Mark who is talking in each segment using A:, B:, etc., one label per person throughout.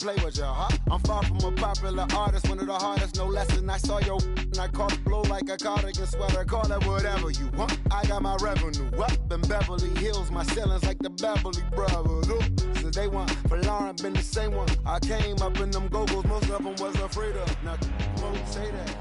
A: Play with your heart. I'm far from a popular artist, one of the hardest, no less than I saw your and I caught it blow like a cardigan sweater. Call it whatever you want. I got my revenue up in Beverly Hills. My ceilings like the Beverly Brothers. Since they want for Lauren, been the same one. I came up in them go-go's, most of them was afraid of. Now, won't say that.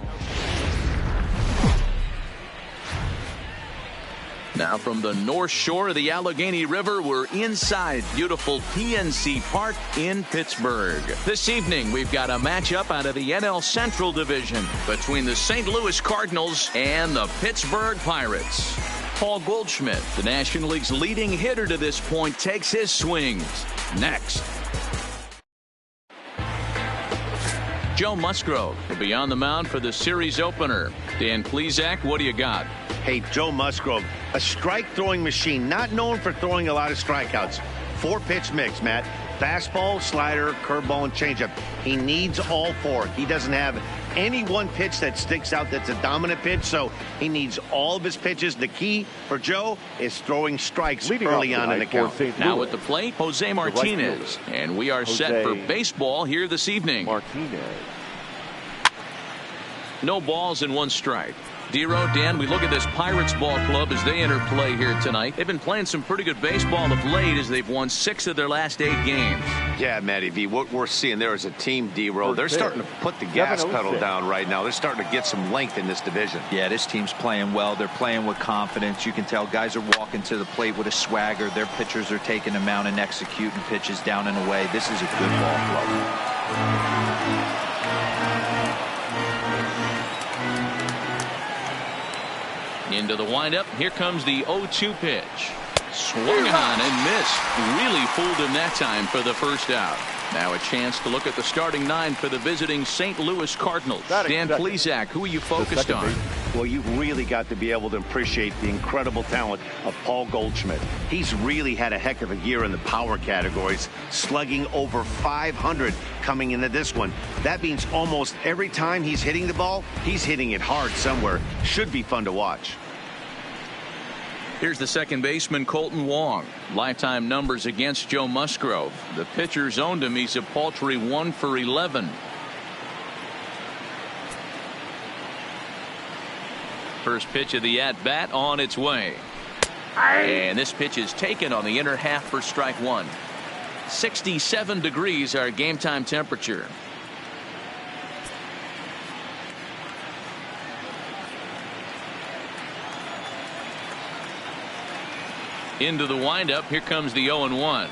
B: Now from the North Shore of the Allegheny River, we're inside beautiful PNC Park in Pittsburgh. This evening, we've got a matchup out of the NL Central Division between the St. Louis Cardinals and the Pittsburgh Pirates. Paul Goldschmidt, the National League's leading hitter to this point, takes his swings. Next. Joe Musgrove will be on the mound for the series opener. Dan Plesac, what do you got?
C: Hey, Joe Musgrove, a strike-throwing machine, not known for throwing a lot of strikeouts. 4-pitch mix, Matt. Fastball, slider, curveball, and changeup. He needs all 4. He doesn't have any one pitch that sticks out that's a dominant pitch, so he needs all of his pitches. The key for Joe is throwing strikes early on in the count.
B: Now at the plate, Jose Martinez. And we are set for baseball here this evening.
D: Martinez.
B: No balls and 1 strike. Dero, Dan, we look at this Pirates ball club as they enter play here tonight. They've been playing some pretty good baseball of late as they've won 6 of their last 8 games.
E: Yeah, Matty V, what we're seeing there is a team, Dero. They're starting to put the gas pedal down right now. They're starting to get some length in this division.
F: Yeah, this team's playing well. They're playing with confidence. You can tell guys are walking to the plate with a swagger. Their pitchers are taking them out and executing pitches down and away. This is a good ball club.
B: Into the windup. Here comes the 0-2 pitch. Swung on and missed. Really fooled him that time for the first out. Now a chance to look at the starting 9 for the visiting St. Louis Cardinals. Dan Plesac, who are you focused on?
C: Well, you've really got to be able to appreciate the incredible talent of Paul Goldschmidt. He's really had a heck of a year in the power categories, slugging over 500 coming into this one. That means almost every time he's hitting the ball, he's hitting it hard somewhere. Should be fun to watch.
B: Here's the second baseman, Colton Wong. Lifetime numbers against Joe Musgrove. The pitchers owned him. He's a paltry 1 for 11. First pitch of the at-bat on its way. And this pitch is taken on the inner half for strike 1. 67 degrees our game time temperature. Into the windup. Here comes the 0-1.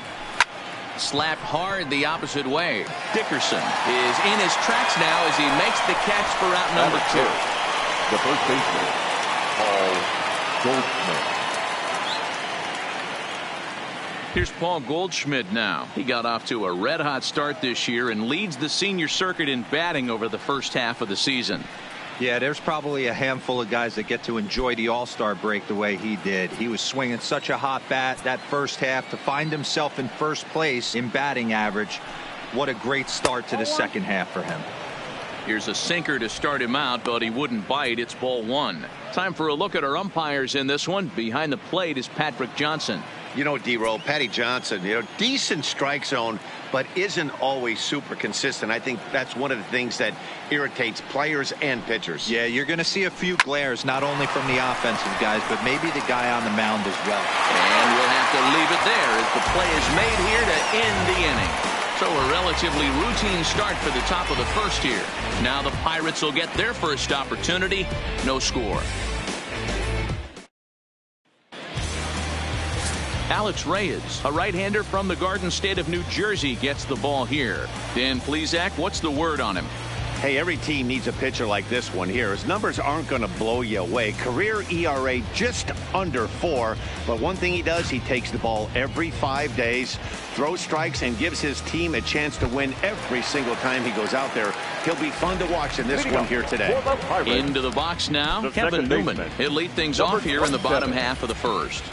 B: Slapped hard the opposite way. Dickerson is in his tracks now as he makes the catch for out number 2.
D: The first baseman, Paul Goldschmidt.
B: Here's Paul Goldschmidt now. He got off to a red-hot start this year and leads the senior circuit in batting over the first half of the season.
F: Yeah, there's probably a handful of guys that get to enjoy the All-Star break the way he did. He was swinging such a hot bat that first half to find himself in first place in batting average. What a great start to the second half for him.
B: Here's a sinker to start him out, but he wouldn't bite. It's ball 1. Time for a look at our umpires in this one. Behind the plate is Patrick Johnson.
C: You know, D-Roll, Patty Johnson, decent strike zone, but isn't always super consistent. I think that's one of the things that irritates players and pitchers.
F: Yeah, you're going to see a few glares, not only from the offensive guys, but maybe the guy on the mound as well.
B: And we'll have to leave it there as the play is made here to end the inning. So a relatively routine start for the top of the first here. Now the Pirates will get their first opportunity. No score. Alex Reyes, a right-hander from the Garden State of New Jersey, gets the ball here. Dan Plesac, what's the word on him?
C: Hey, every team needs a pitcher like this one here. His numbers aren't going to blow you away. Career ERA just under 4. But one thing he does, he takes the ball every 5 days, throws strikes, and gives his team a chance to win every single time he goes out there. He'll be fun to watch in this one here today.
B: Into the box now, Kevin Newman. He'll lead things off here in the bottom half of the first.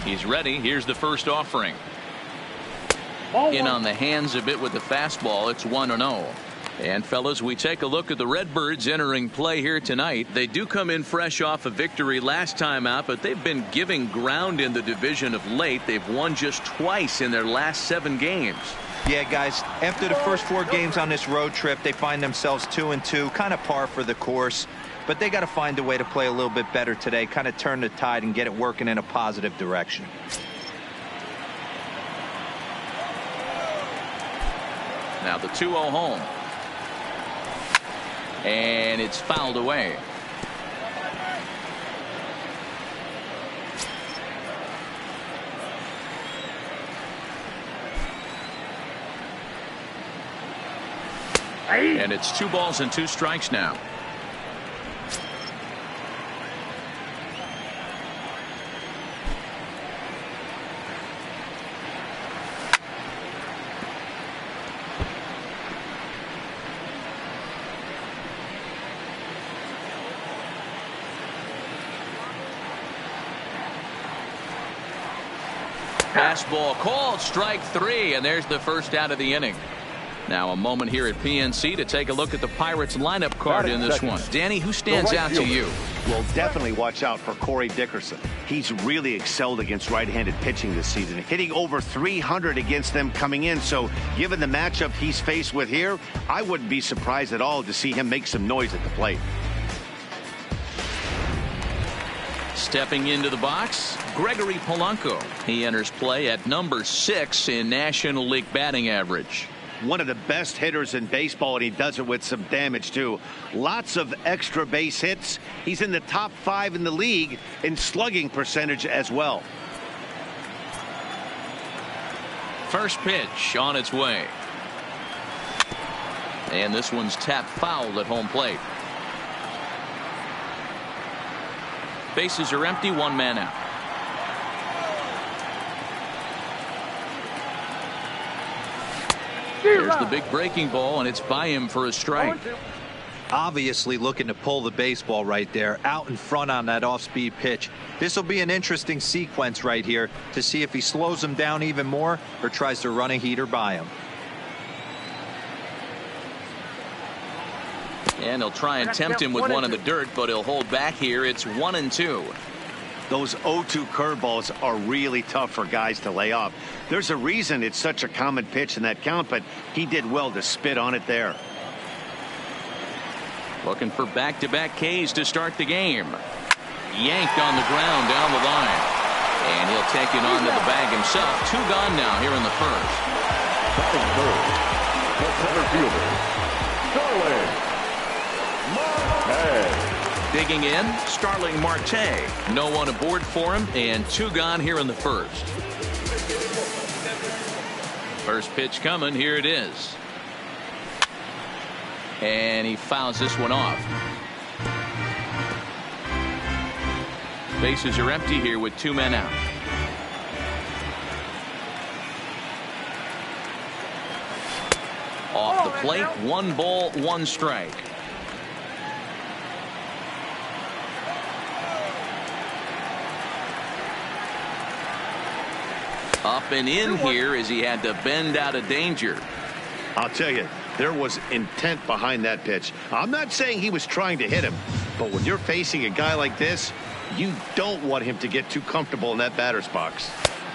B: He's ready. Here's the first offering. In on the hands a bit with the fastball. It's 1-0. And fellas, we take a look at the Redbirds entering play here tonight. They do come in fresh off a victory last time out, but they've been giving ground in the division of late. They've won just twice in their last 7 games.
F: Yeah, guys, after the first 4 games on this road trip, they find themselves 2-2, kind of par for the course. But they got to find a way to play a little bit better today, kind of turn the tide and get it working in a positive direction.
B: Now the 2-0 home. And it's fouled away. And it's 2 balls and 2 strikes now. Fastball called, strike 3, and there's the first out of the inning. Now a moment here at PNC to take a look at the Pirates lineup card in this one. Danny, who stands out to you?
C: Well, definitely watch out for Corey Dickerson. He's really excelled against right-handed pitching this season, hitting over 300 against them coming in. So given the matchup he's faced with here, I wouldn't be surprised at all to see him make some noise at the plate.
B: Stepping into the box, Gregory Polanco. He enters play at number 6 in National League batting average.
C: One of the best hitters in baseball, and he does it with some damage too. Lots of extra base hits. He's in the top 5 in the league in slugging percentage as well.
B: First pitch on its way. And this one's tapped foul at home plate. Bases are empty, 1 man out. There's the big breaking ball, and it's by him for a strike.
F: Obviously looking to pull the baseball right there, out in front on that off-speed pitch. This will be an interesting sequence right here to see if he slows him down even more or tries to run a heater by him.
B: And he'll try and tempt him with one in the dirt, but he'll hold back here. It's 1-2.
C: Those 0-2 curveballs are really tough for guys to lay off. There's a reason it's such a common pitch in that count, but he did well to spit on it there.
B: Looking for back-to-back Ks to start the game. Yanked on the ground down the line. And he'll take it onto the bag himself. 2 gone now here in the first.
D: Batting third, the center fielder, Starling Marte.
B: Digging in, Starling Marte. No one aboard for him, and 2 gone here in the first. First pitch coming, here it is. And he fouls this one off. Bases are empty here with 2 men out. Off the plate, 1 ball, 1 strike. Up and in here as he had to bend out of danger.
C: I'll tell you, there was intent behind that pitch. I'm not saying he was trying to hit him, but when you're facing a guy like this, you don't want him to get too comfortable in that batter's box.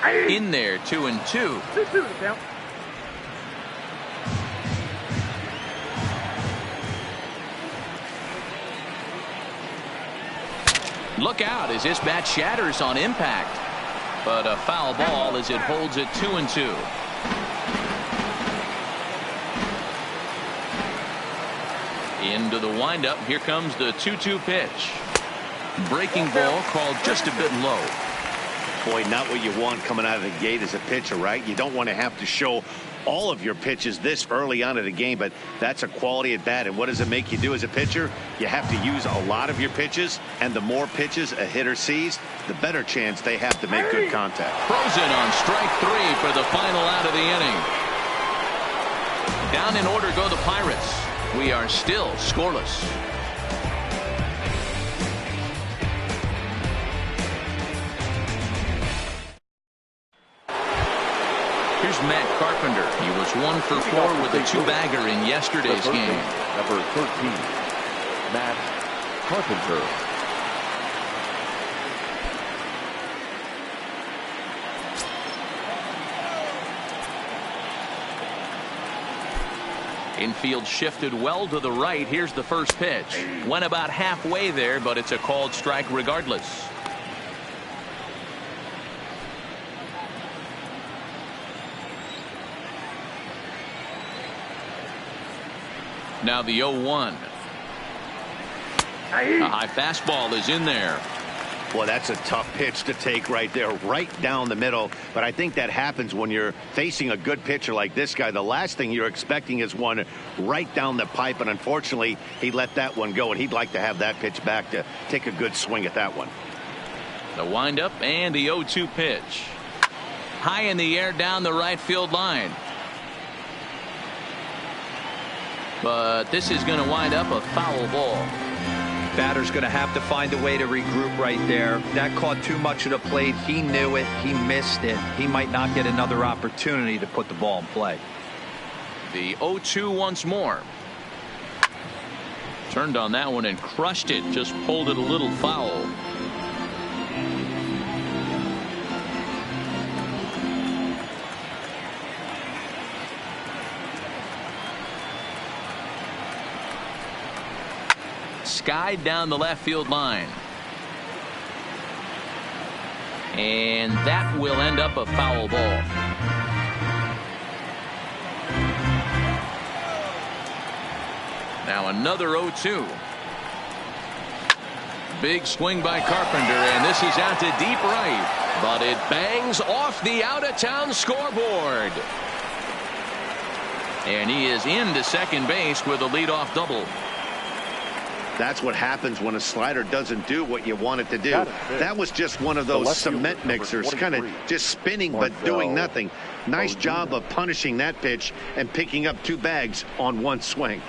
B: In there, 2-2. Look out as this bat shatters on impact. But a foul ball as it holds it 2-2. Into the windup. Here comes the 2-2 pitch. Breaking ball called just a bit low.
C: Boy, not what you want coming out of the gate as a pitcher, right? You don't want to have to show all of your pitches this early on in the game, but that's a quality at bat. And what does it make you do as a pitcher? You have to use a lot of your pitches, and the more pitches a hitter sees, the better chance they have to make good contact.
B: Frozen on strike 3 for the final out of the inning. Down in order go the Pirates. We are still scoreless. Here's Matt Carpenter. He was 1 for 4 with a 2-bagger in yesterday's game.
D: Number 13, Matt Carpenter.
B: Infield shifted well to the right. Here's the first pitch. Went about halfway there, but it's a called strike regardless. Now the 0-1. A high fastball is in there.
C: Well, that's a tough pitch to take right there, right down the middle. But I think that happens when you're facing a good pitcher like this guy. The last thing you're expecting is one right down the pipe, and unfortunately, he let that one go, and he'd like to have that pitch back to take a good swing at that one.
B: The windup and the 0-2 pitch. High in the air down the right field line. But this is going to wind up a foul ball.
F: Batter's going to have to find a way to regroup right there. That caught too much of the plate. He knew it. He missed it. He might not get another opportunity to put the ball in play.
B: The 0-2 once more. Turned on that one and crushed it. Just pulled it a little foul. Skied down the left field line. And that will end up a foul ball. Now another 0-2. Big swing by Carpenter, and this is out to deep right. But it bangs off the out-of-town scoreboard. And he is into second base with a leadoff double.
C: That's what happens when a slider doesn't do what you want it to do. That was just one of those cement mixers, kind of just spinning but doing nothing. Nice job of punishing that pitch and picking up 2 bags on one swing.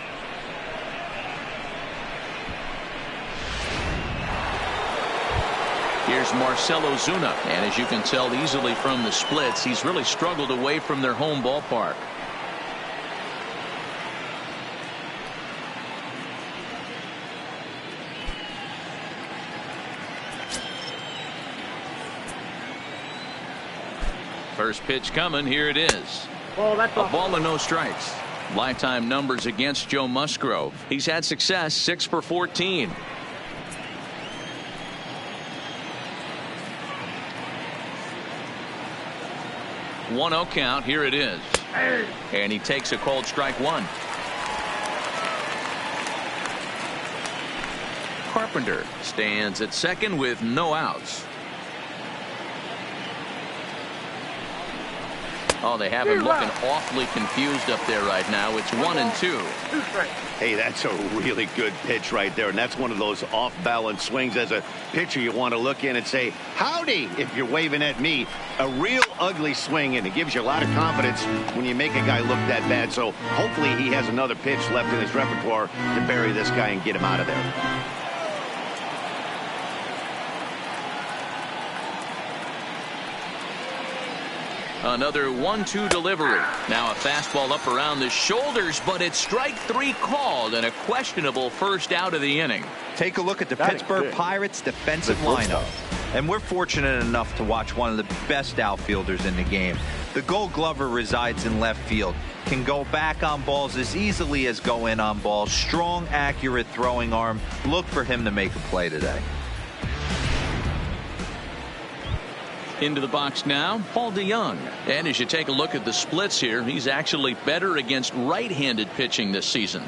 B: Here's Marcell Ozuna, and as you can tell easily from the splits, he's really struggled away from their home ballpark. First pitch coming. Here it is. A ball and no strikes. Lifetime numbers against Joe Musgrove. He's had success, 6 for 14. One 0 count. Here it is. And he takes a called strike 1. Carpenter stands at second with no outs. Oh, they have him looking awfully confused up there right now. It's 1-2.
C: Hey, that's a really good pitch right there, and that's one of those off-balance swings. As a pitcher, you want to look in and say, howdy, if you're waving at me. A real ugly swing, and it gives you a lot of confidence when you make a guy look that bad. So hopefully he has another pitch left in his repertoire to bury this guy and get him out of there.
B: Another 1-2 delivery. Now a fastball up around the shoulders, but it's strike 3 called and a questionable first out of the inning.
F: Take a look at the Pittsburgh Pirates defensive lineup. And we're fortunate enough to watch one of the best outfielders in the game. The Gold Glover resides in left field. Can go back on balls as easily as go in on balls. Strong, accurate throwing arm. Look for him to make a play today.
B: Into the box now, Paul DeYoung. And as you take a look at the splits here, he's actually better against right-handed pitching this season.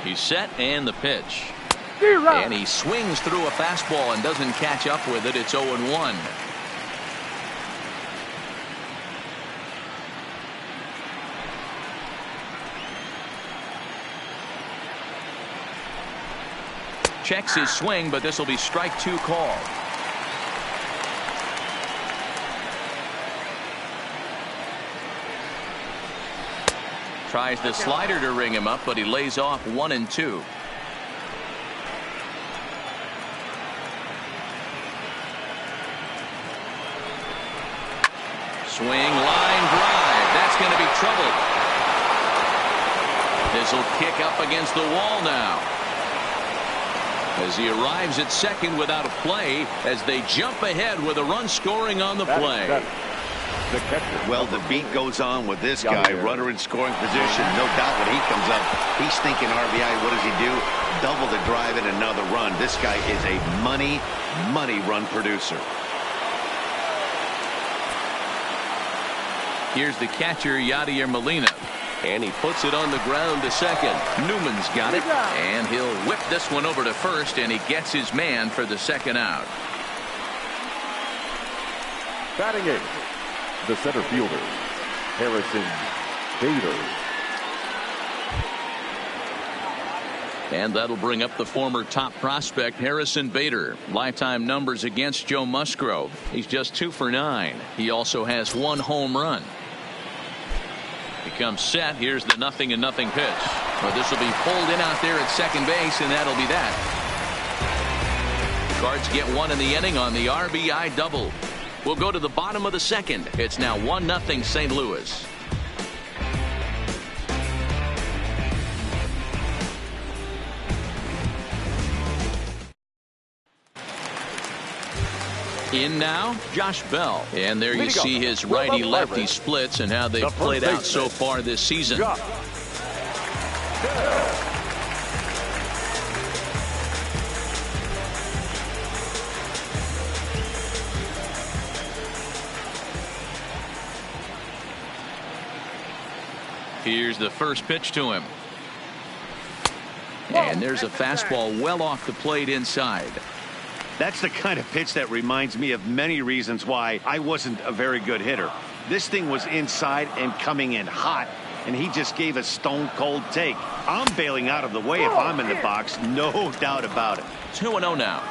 B: He's set, and the pitch. And he swings through a fastball and doesn't catch up with it. It's 0-1. Checks his swing, but this will be strike 2 call. Tries the slider to ring him up, but he lays off 1-2. Swing, line drive. That's going to be trouble. This will kick up against the wall now. as he arrives at second without a play as they jump ahead with a run scoring on the play.
D: The catcher.
C: Well, the beat goes on with this guy, runner in scoring position. No doubt when he comes up, he's thinking RBI. What does he do? Double the drive and another run. This guy is a money run producer.
B: Here's the catcher, Yadier Molina. And he puts it on the ground to second. Newman's got it. And he'll whip this one over to first, and he gets his man for the second out.
D: Batting eighth, the center fielder, Harrison Bader.
B: And that'll bring up the former top prospect, Harrison Bader. Lifetime numbers against Joe Musgrove. He's just 2 for 9. He also has 1 home run. He comes set. Here's the 0-0 pitch. Well, this will be pulled in out there at second base, and that'll be that. Cards get 1 in the inning on the RBI double. We'll go to the bottom of the second. It's now 1-0 St. Louis. In now, Josh Bell. And there you see his righty-lefty splits and how they've played out so far this season. Here's the first pitch to him. And there's a fastball well off the plate inside.
C: That's the kind of pitch that reminds me of many reasons why I wasn't a very good hitter. This thing was inside and coming in hot, and he just gave a stone-cold take. I'm bailing out of the way if I'm in the box, no doubt about it.
B: 2-0 now.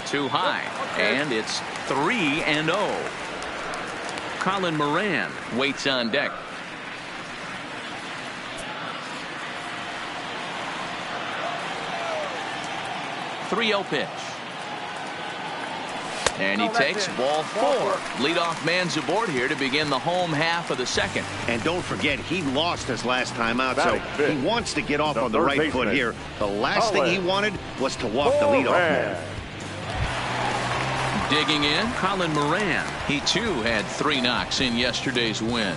B: Too high, and it's 3-0. Colin Moran waits on deck. 3-0 pitch. And he takes ball 4. Leadoff man's aboard here to begin the home half of the second.
C: And don't forget, he lost his last time out, so he wants to get off on the right foot here. The last thing he wanted was to walk the leadoff man.
B: Digging in, Colin Moran. He too had 3 knocks in yesterday's win.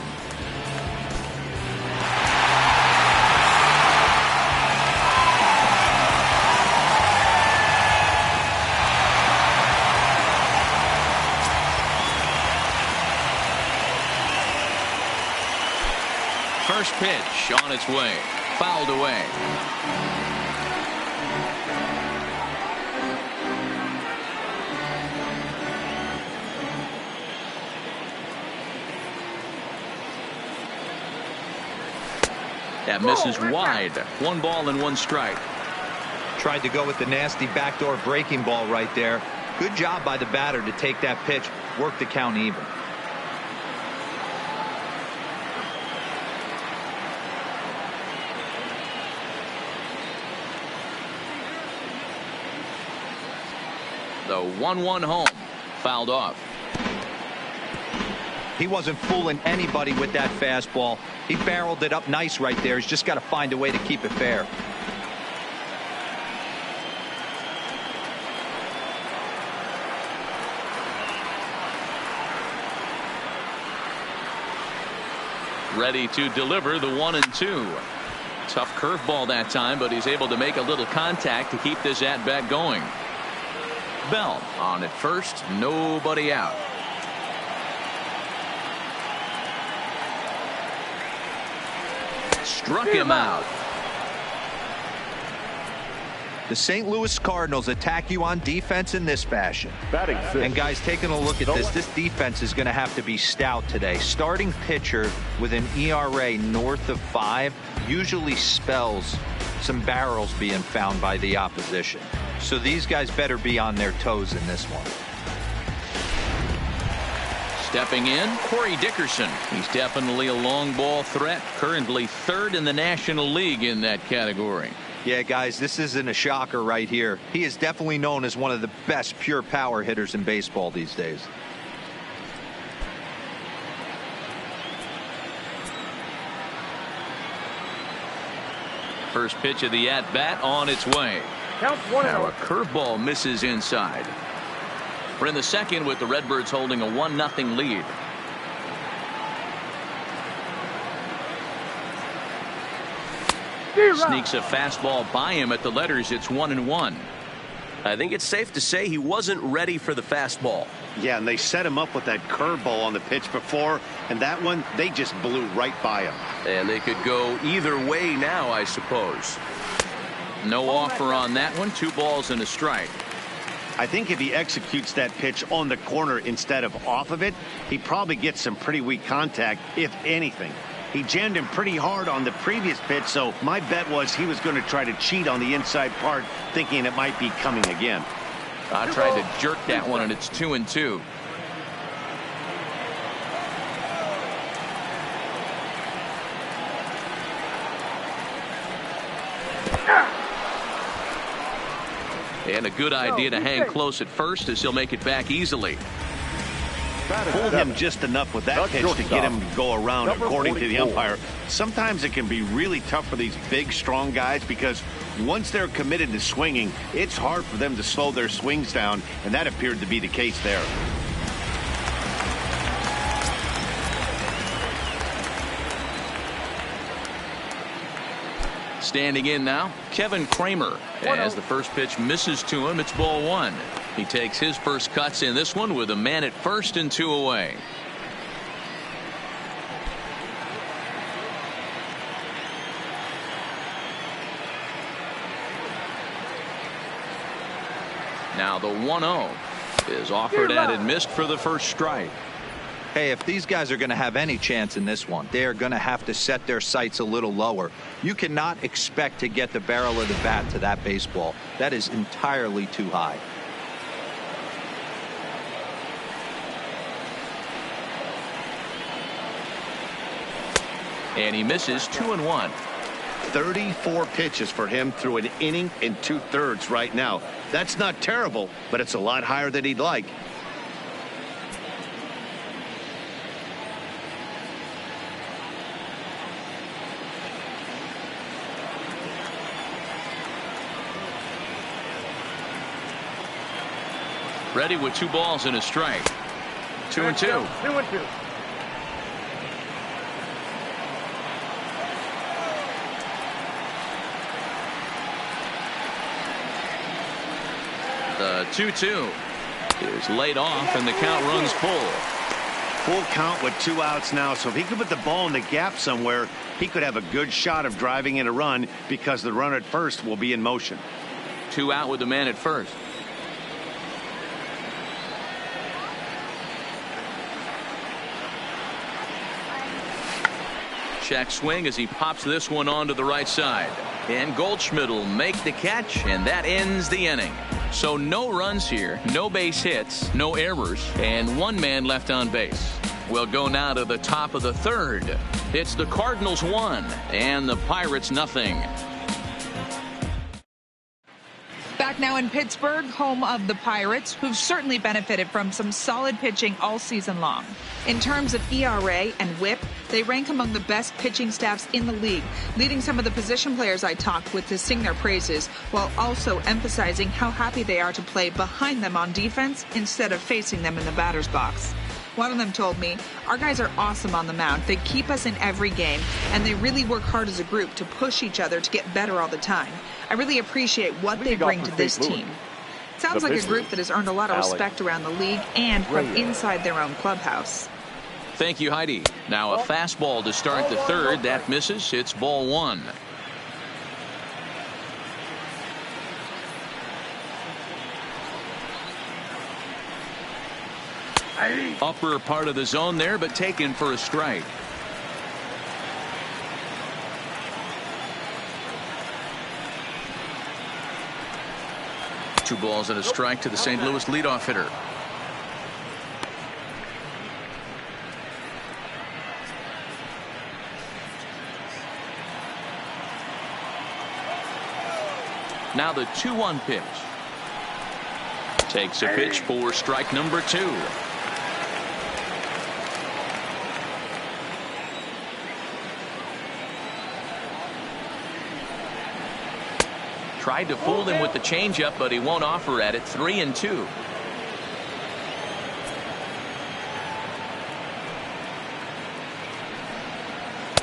B: First pitch on its way. Fouled away. That misses wide. 1 ball and 1 strike.
F: Tried to go with the nasty backdoor breaking ball right there. Good job by the batter to take that pitch, work the count even.
B: The 1-1 home. Fouled off.
F: He wasn't fooling anybody with that fastball. He barreled it up nice right there. He's just got to find a way to keep it fair.
B: Ready to deliver the 1-2. Tough curveball that time, but he's able to make a little contact to keep this at-bat going. Bell on at first, nobody out. Struck him out.
F: The St. Louis Cardinals attack you on defense in this fashion. And guys, taking a look at this defense is going to have to be stout today. Starting pitcher with an ERA north of 5 usually spells some barrels being found by the opposition. So these guys better be on their toes in this one.
B: Stepping in, Corey Dickerson. He's definitely a long ball threat. Currently 3rd in the National League in that category.
F: Yeah, guys, this isn't a shocker right here. He is definitely known as one of the best pure power hitters in baseball these days.
B: First pitch of the at-bat on its way.
D: Count 1-0.
B: Now a curveball misses inside. We're in the second with the Redbirds holding a 1-0 lead. Sneaks a fastball by him at the letters. It's 1-1.
G: I think it's safe to say he wasn't ready for the fastball.
C: Yeah, and they set him up with that curveball on the pitch before, and that one, they just blew right by him.
G: And they could go either way now, I suppose.
B: No offer on that one. 2 balls and a strike.
C: I think if he executes that pitch on the corner instead of off of it, he probably gets some pretty weak contact, if anything. He jammed him pretty hard on the previous pitch, so my bet was he was going to try to cheat on the inside part, thinking it might be coming again.
B: I tried to jerk that one, and it's 2-2. And a good idea to hang close at first, as he'll make it back easily.
C: Pulled him just enough with that pitch to get him to go around, according to the umpire. Sometimes it can be really tough for these big, strong guys because once they're committed to swinging, it's hard for them to slow their swings down, and that appeared to be the case there.
B: Standing in now, Kevin Kramer. As the first pitch misses to him, it's ball 1. He takes his first cuts in this one with a man at first and 2 away. Now the 1-0 is offered at and missed for the first strike.
F: Hey, if these guys are going to have any chance in this one, they are going to have to set their sights a little lower. You cannot expect to get the barrel of the bat to that baseball. That is entirely too high.
B: And he misses 2-1.
C: 34 pitches for him through an inning and 2/3 right now. That's not terrible, but it's a lot higher than he'd like.
B: Ready with 2 balls and a strike. 2-2.
D: 2-2.
B: The 2-2 is laid off, and the count runs full.
C: Full count with 2 outs now, so if he could put the ball in the gap somewhere, he could have a good shot of driving in a run because the runner at first will be in motion.
B: 2 out with the man at first. Check swing as he pops this one onto the right side. And Goldschmidt will make the catch, and that ends the inning. So no runs here, no base hits, no errors, and 1 man left on base. We'll go now to the top of the 3rd. It's the Cardinals 1 and the Pirates 0.
H: Back now in Pittsburgh, home of the Pirates, who've certainly benefited from some solid pitching all season long. In terms of ERA and WHIP, they rank among the best pitching staffs in the league, leading some of the position players I talked with to sing their praises, while also emphasizing how happy they are to play behind them on defense instead of facing them in the batter's box. One of them told me, "Our guys are awesome on the mound. They keep us in every game, and they really work hard as a group to push each other to get better all the time. I really appreciate what they bring to this team." Sounds like a group that has earned a lot of respect around the league and from inside their own clubhouse.
B: Thank you, Heidi. Now a fastball to start the 3rd. That misses. It's ball 1. Upper part of the zone there, but taken for a strike. Two balls and a strike to the St. Louis leadoff hitter. Now the 2-1 pitch. Takes a pitch for strike number 2. Tried to fool him with the changeup, but he won't offer at it. 3-2.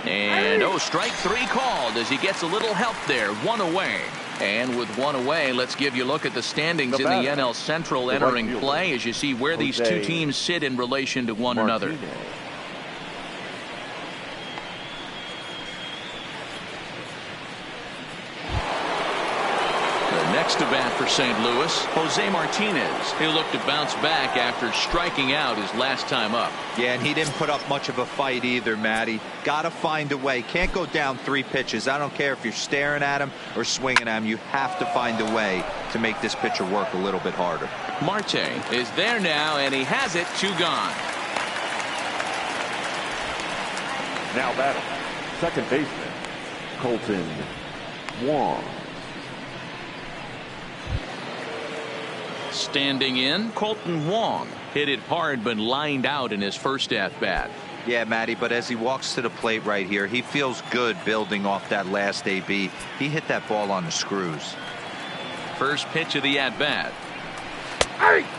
B: And strike 3 called as he gets a little help there. 1 away. And with 1 away, let's give you a look at the standings in the NL Central entering play as you see where these two teams sit in relation to one another. Next to bat for St. Louis, Jose Martinez. He'll look to bounce back after striking out his last time up.
F: Yeah, and he didn't put up much of a fight either, Matty. Got to find a way. Can't go down 3 pitches. I don't care if you're staring at him or swinging at him. You have to find a way to make this pitcher work a little bit harder.
B: Marte is there now, and he has it. 2 gone.
D: Now batting, second baseman, Colton Wong.
B: Standing in, Colton Wong hit it hard but lined out in his first at-bat.
F: Yeah, Matty, but as he walks to the plate right here, he feels good building off that last AB. He hit that ball on the screws.
B: First pitch of the at-bat.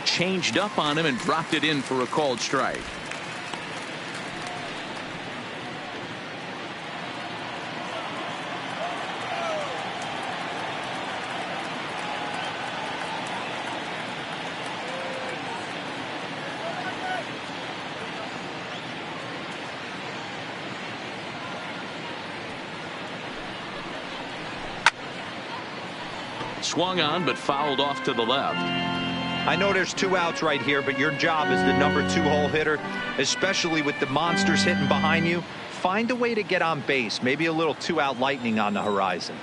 B: Changed up on him and dropped it in for a called strike. Swung on but fouled off to the left.
F: I know there's 2 outs right here, but your job as the number 2 hole hitter, especially with the monsters hitting behind you, find a way to get on base. Maybe a little 2-out lightning on the horizon.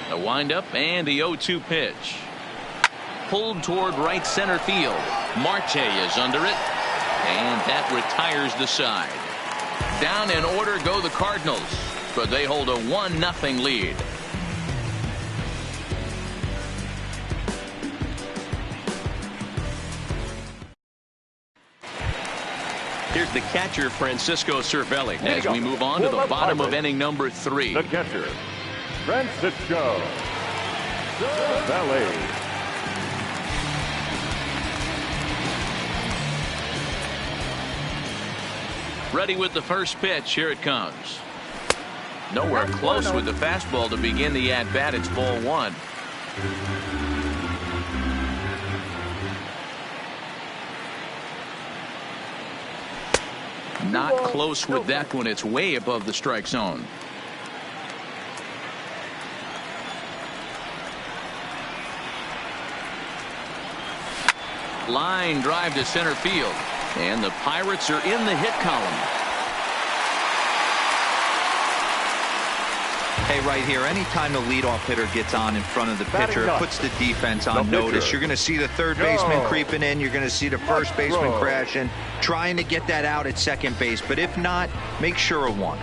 B: The windup and the 0-2 pitch. Pulled toward right center field. Marte is under it, and that retires the side. Down in order go the Cardinals, but they hold a 1-0 lead. Here's the catcher, Francisco Cervelli, as we move on to the bottom of inning number 3.
D: The catcher, Francisco Cervelli.
B: Ready with the first pitch. Here it comes. Nowhere close with the fastball to begin the at-bat. It's ball 1. Not close with that one. It's way above the strike zone. Line drive to center field. And the Pirates are in the hit column.
F: Hey, right here, anytime the leadoff hitter gets on in front of the pitcher, it puts the defense on notice. You're going to see the third baseman creeping in. You're going to see the first baseman crashing, trying to get that out at second base. But if not, make sure of one.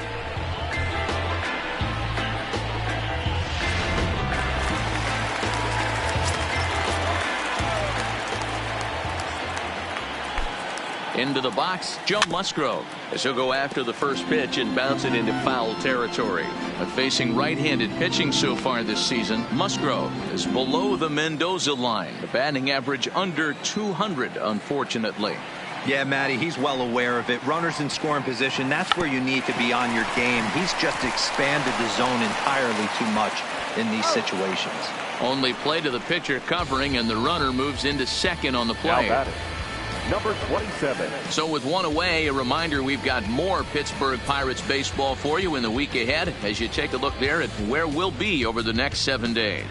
B: Into the box, Joe Musgrove, as he'll go after the first pitch and bounce it into foul territory. But facing right-handed pitching so far this season, Musgrove is below the Mendoza line. The batting average under 200, unfortunately.
F: Yeah, Matty, he's well aware of it. Runners in scoring position, that's where you need to be on your game. He's just expanded the zone entirely too much in these situations.
B: Only play to the pitcher covering, and the runner moves into second on the play.
D: Number 27.
B: So with 1 away, a reminder we've got more Pittsburgh Pirates baseball for you in the week ahead as you take a look there at where we'll be over the next 7 days.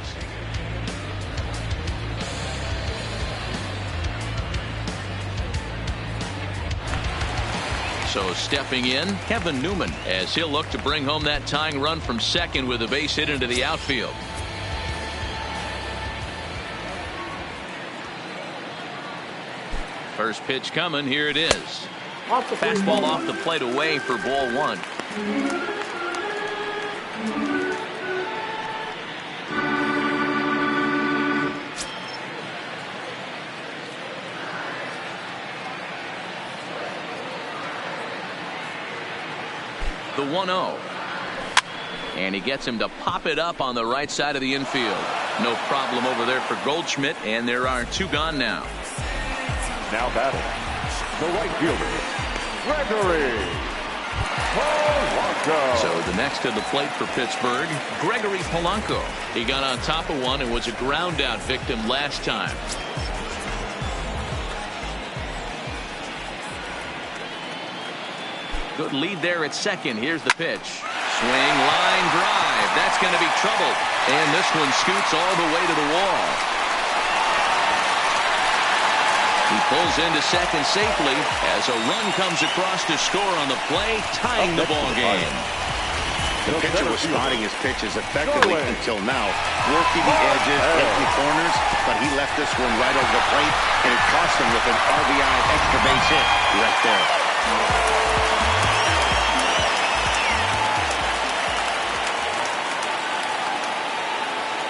B: So stepping in, Kevin Newman, as he'll look to bring home that tying run from second with a base hit into the outfield. First pitch coming. Here it is. Fastball off the plate away for ball 1. The 1-0. And he gets him to pop it up on the right side of the infield. No problem over there for Goldschmidt, and there are 2 gone now.
D: Now batting, the right fielder, Gregory Polanco.
B: So the next to the plate for Pittsburgh, Gregory Polanco. He got on top of one and was a ground out victim last time. Good lead there at second. Here's the pitch. Swing, line drive. That's going to be trouble. And this one scoots all the way to the wall. He pulls into second safely as a run comes across to score on the play, tying the ball game.
C: The pitcher was spotting his pitches effectively until now, working the edges, hitting the corners, but he left this one right over the plate, and it cost him with an RBI extra base hit right there.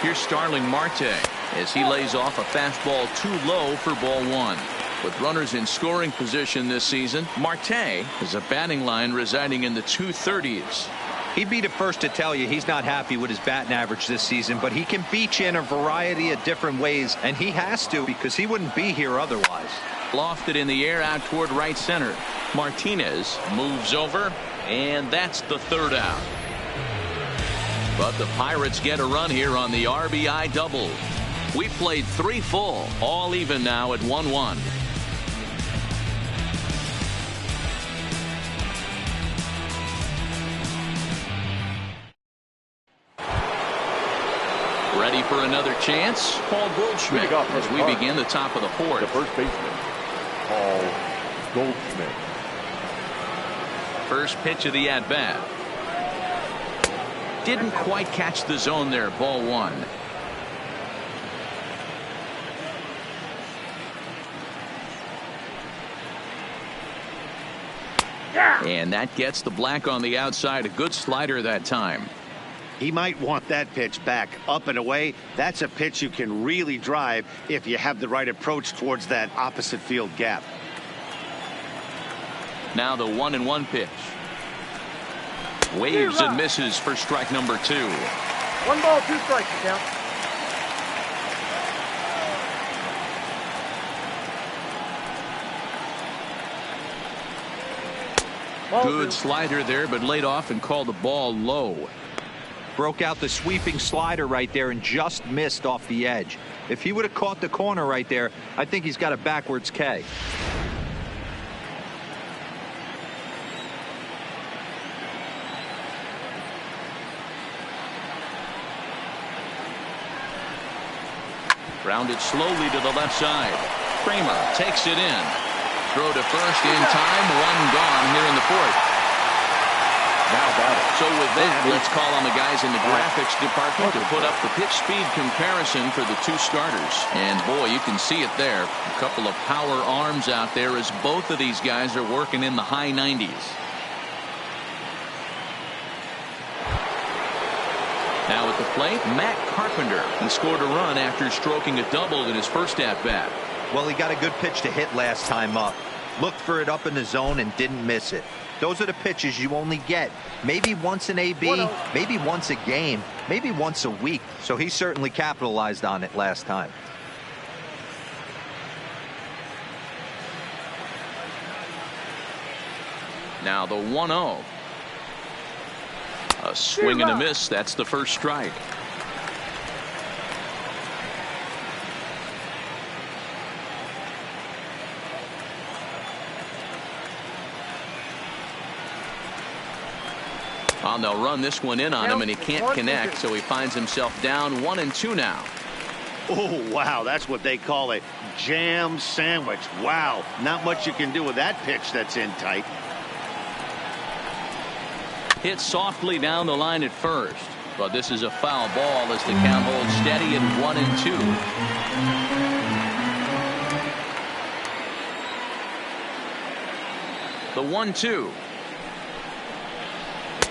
B: Here's Starling Marte as he lays off a fastball too low for ball 1. With runners in scoring position this season, Marte has a batting line residing in the 230s.
F: He'd be the first to tell you he's not happy with his batting average this season, but he can beat you in a variety of different ways, and he has to because he wouldn't be here otherwise.
B: Lofted in the air out toward right center. Martinez moves over, and that's the 3rd out. But the Pirates get a run here on the RBI double. We played 3 full, all even now at 1-1. Ready for another chance? Paul Goldschmidt as we begin the top of the 4th.
D: The first baseman, Paul Goldschmidt.
B: First pitch of the at-bat. Didn't quite catch the zone there. Ball 1. And that gets the black on the outside. A good slider that time.
C: He might want that pitch back up and away. That's a pitch you can really drive if you have the right approach towards that opposite field gap.
B: Now the 1-1 pitch. Waves and misses for strike number 2.
I: 1 ball, 2 strikes, count.
B: Good slider there, but laid off and called the ball low.
F: Broke out the sweeping slider right there and just missed off the edge. If he would have caught the corner right there, I think he's got a backwards K.
B: Grounded slowly to the left side. Kramer takes it in. Throw to first in time. 1 gone here in the 4th.
D: Now batting.
B: So with that, let's call on the guys in the graphics department to put up the pitch speed comparison for the 2 starters. And boy, you can see it there. A couple of power arms out there as both of these guys are working in the high 90s. Now at the plate, Matt Carpenter. He scored a run after stroking a double in his first at-bat.
F: Well, he got a good pitch to hit last time up. Looked for it up in the zone and didn't miss it. Those are the pitches you only get maybe once an AB, maybe once a game, maybe once a week. So he certainly capitalized on it last time.
B: Now the 1-0. A swing and a miss. That's the first strike. Well, they'll run this one in on him, and he can't connect, so he finds himself down 1-2 now.
C: Oh, wow. That's what they call a jam sandwich. Wow. Not much you can do with that pitch that's in tight.
B: Hit softly down the line at first, but this is a foul ball as the count holds steady at 1-2. The 1-2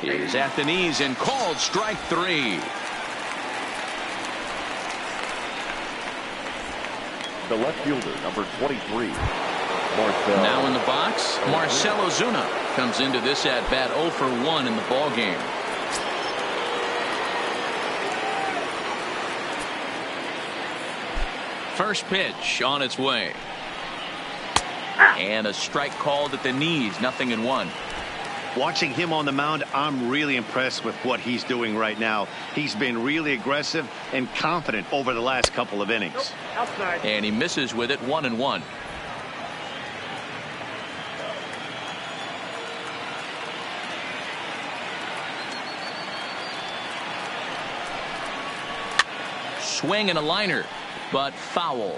B: is at the knees and called strike 3.
D: The left fielder, number 23.
B: Now in the box, Marcell Ozuna comes into this at bat 0 for 1 in the ball game. First pitch on its way. And a strike called at the knees. 0-1.
C: Watching him on the mound, I'm really impressed with what he's doing right now. He's been really aggressive and confident over the last couple of innings.
I: Outside.
B: And he misses with it. 1-1. Swing and a liner, but foul.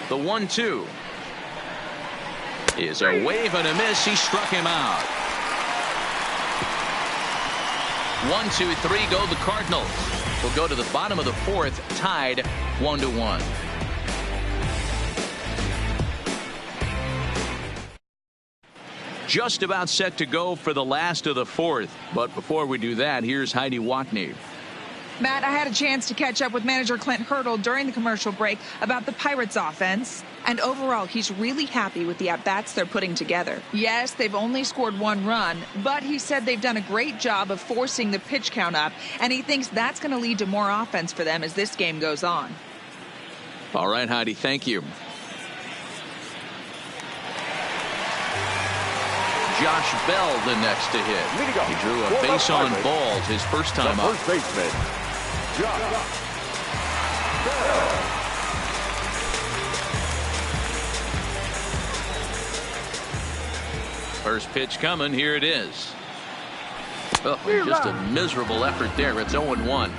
B: The 1-2 is a wave and a miss. He struck him out. 1, 2, 3 go the Cardinals. We'll go to the bottom of the fourth, tied 1-1. Just about set to go for the last of the fourth. But before we do that, here's Heidi Watney.
H: Matt, I had a chance to catch up with manager Clint Hurdle during the commercial break about the Pirates offense. And overall, he's really happy with the at-bats they're putting together. Yes, they've only scored 1 run, but he said they've done a great job of forcing the pitch count up, and he thinks that's going to lead to more offense for them as this game goes on.
B: All right, Heidi, thank you. Josh Bell the next to hit. He drew a base on balls his first time up.
D: First baseman, Josh Bell.
B: First pitch coming. Here it is. Oh, just a miserable effort there. It's 0-1.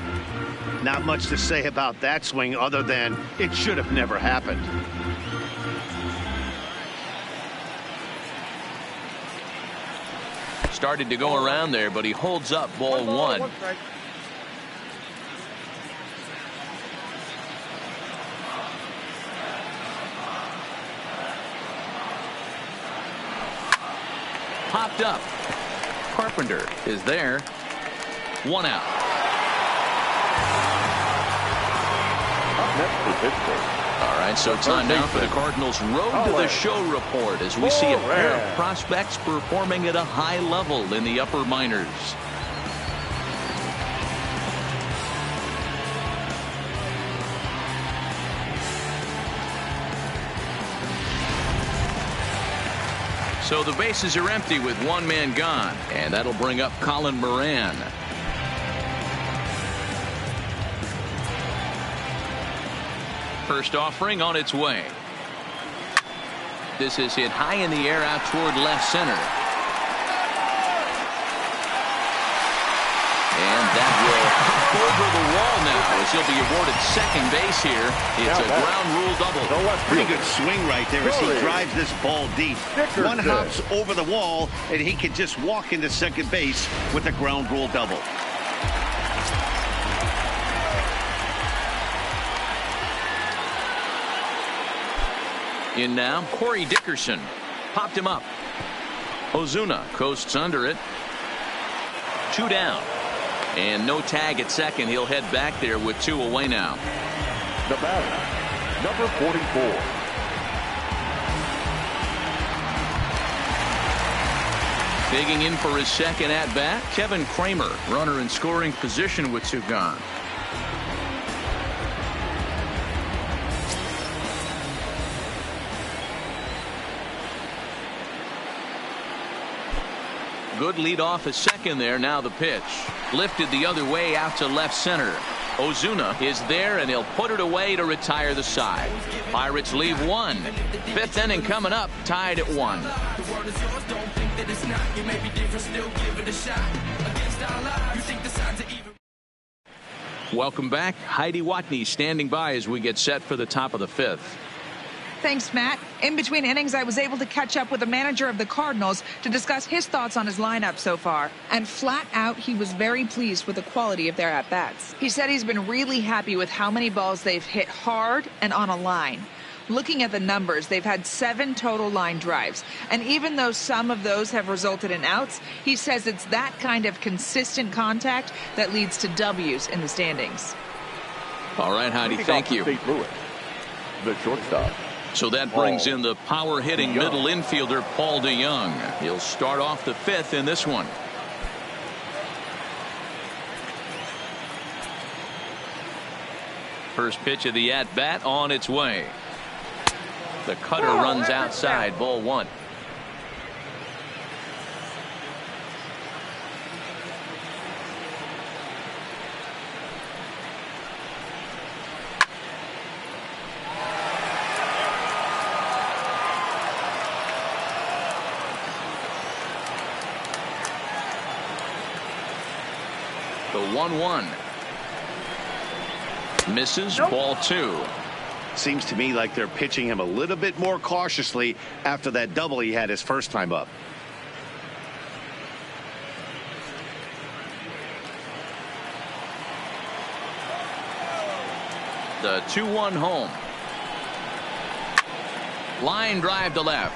C: Not much to say about that swing other than it should have never happened.
B: Started to go around there, but he holds up ball 1. Popped up. Carpenter is there. 1 out.
D: Up next for Pittsburgh.
B: All right, so time now for the Cardinals Road to the Show report as we see a pair of prospects performing at a high level in the upper minors. So the bases are empty with 1 man gone, and that'll bring up Colin Moran. First offering on its way. This is hit high in the air out toward left center. And that will hop over the wall now as he'll be awarded second base here. It's a ground rule double.
C: Pretty good swing right there as he drives this ball deep. One hops over the wall and he can just walk into second base with a ground rule double.
B: In now, Corey Dickerson popped him up. Ozuna coasts under it. 2 down. And no tag at second. He'll head back there with 2 away now.
D: The batter, number 44.
B: Digging in for his second at bat, Kevin Kramer, runner in scoring position with 2 gone. Good lead off a second there. Now the pitch lifted the other way out to left center. Ozuna is there and he'll put it away to retire the side. Pirates leave 1. 5th inning coming up, tied at 1. Welcome back. Heidi Watney standing by as we get set for the top of the 5th.
H: Thanks, Matt. In between innings, I was able to catch up with the manager of the Cardinals to discuss his thoughts on his lineup so far. And flat out, he was very pleased with the quality of their at-bats. He said he's been really happy with how many balls they've hit hard and on a line. Looking at the numbers, they've had 7 total line drives. And even though some of those have resulted in outs, he says it's that kind of consistent contact that leads to W's in the standings.
B: All right, Heidi, thank you.
D: St. Louis, the shortstop.
B: So that brings in the power-hitting middle infielder, Paul DeYoung. He'll start off the fifth in this one. First pitch of the at-bat on its way. The cutter runs outside, ball one. The 1-1. Misses, ball two.
C: Seems to me like they're pitching him a little bit more cautiously after that double he had his first time up.
B: The 2-1 home. Line drive to left.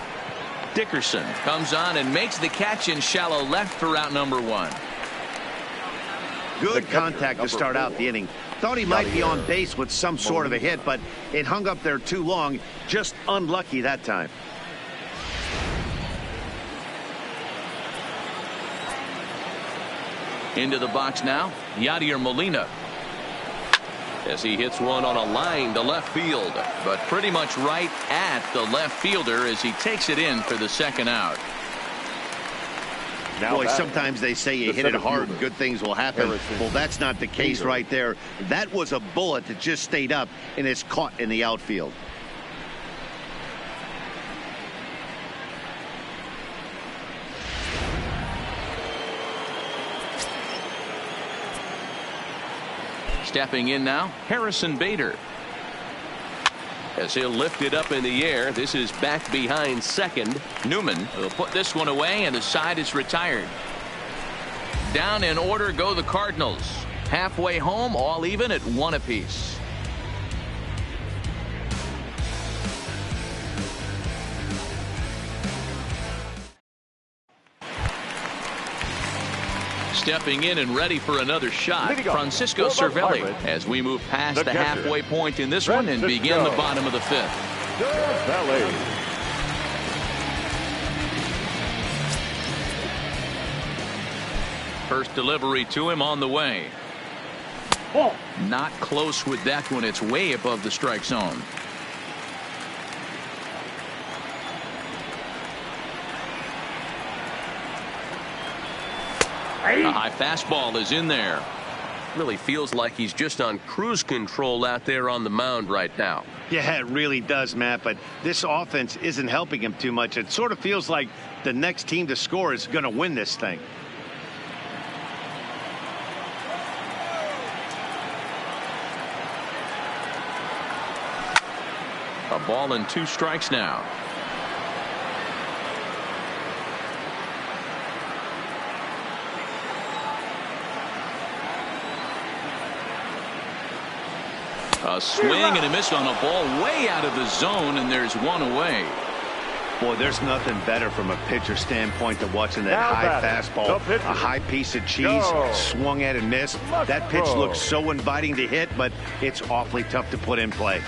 B: Dickerson comes on and makes the catch in shallow left for out number one.
C: Good contact to start out the inning. Thought he might be on base with some sort of a hit, but it hung up there too long. Just unlucky that time.
B: Into the box now, Yadier Molina. As he hits one on a line to left field, but pretty much right at the left fielder as he takes it in for the second out.
C: Boy, sometimes they say you hit it hard and good things will happen. Well, that's not the case right there. That was a bullet that just stayed up and is caught in the outfield.
B: Stepping in now, Harrison Bader. As he'll lift it up in the air, this is back behind second. Newman will put this one away, and the side is retired. Down in order go the Cardinals. Halfway home, all even at 1 apiece. Stepping in and ready for another shot, Francisco Cervelli, as we move past the halfway point in this one and begin the bottom of the fifth. First delivery to him on the way. Not close with that one. It's way above the strike zone. A high fastball is in there.
G: Really feels like he's just on cruise control out there on the mound right now.
C: Yeah, it really does, Matt, but this offense isn't helping him too much. It sort of feels like the next team to score is going to win this thing.
B: A ball and 2 strikes now. A swing and a miss on a ball way out of the zone, and there's one away.
C: Boy, there's nothing better from a pitcher standpoint than watching that high fastball, a high piece of cheese, swung at and missed. That pitch looks so inviting to hit, but it's awfully tough to put in play.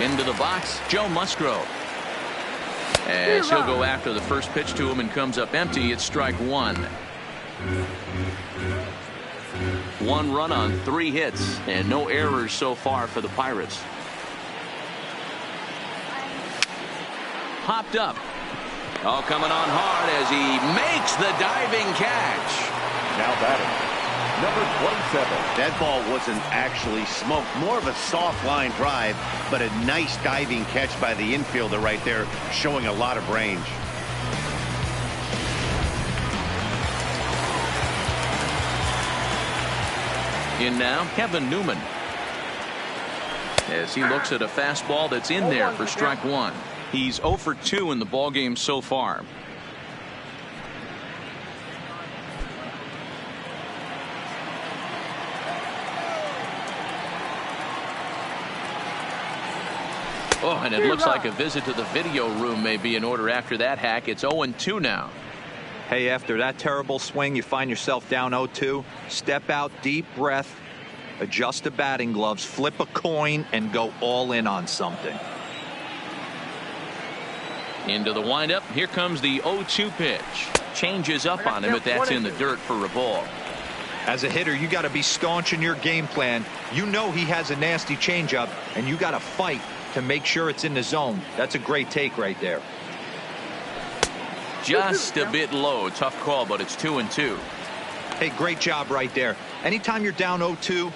B: Into the box, Joe Musgrove. As he'll go after the first pitch to him and comes up empty, it's strike one. 1 run on 3 hits and no errors so far for the Pirates. Popped up. Oh, coming on hard as he makes the diving catch.
D: Now batting, number 27.
C: That ball wasn't actually smoked, more of a soft line drive, but a nice diving catch by the infielder right there, showing a lot of range.
B: In now, Kevin Newman. As he looks at a fastball that's in there for strike one. He's 0 for 2 in the ballgame so far. Oh, and it looks like a visit to the video room may be in order after that hack. It's 0-2 now.
F: Hey, after that terrible swing, you find yourself down 0-2. Step out, deep breath, adjust the batting gloves, flip a coin, and go all in on something.
B: Into the windup. Here comes the 0-2 pitch. Changes up on him, but that's in the dirt for a ball.
F: As a hitter, you got to be staunch in your game plan. You know he has a nasty changeup, and you got to fight to make sure it's in the zone. That's a great take right there.
B: Just a bit low. Tough call, but it's 2-2.
F: Hey, great job right there. Anytime you're down 0-2,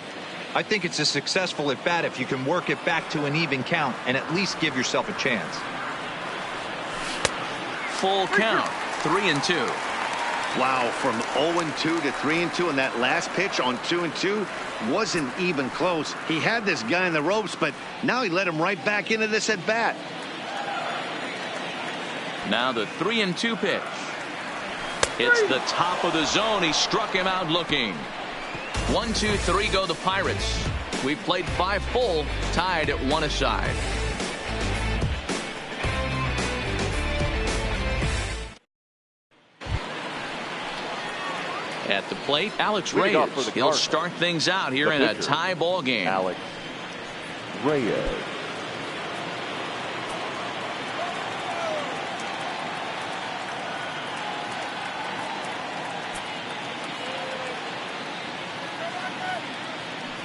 F: I think it's a successful at bat if you can work it back to an even count and at least give yourself a chance.
B: Full count. 3-2.
C: Wow, from 0-2 to 3-2, and that last pitch on 2-2 wasn't even close. He had this guy in the ropes, but now he let him right back into this at bat.
B: Now the 3-2 pitch. It's the top of the zone. He struck him out looking. 1-2-3 go the Pirates. We played 5 full, tied at 1 aside. At the plate, Alex Reyes. He'll start things out here in a tie ball game.
D: Alex Reyes.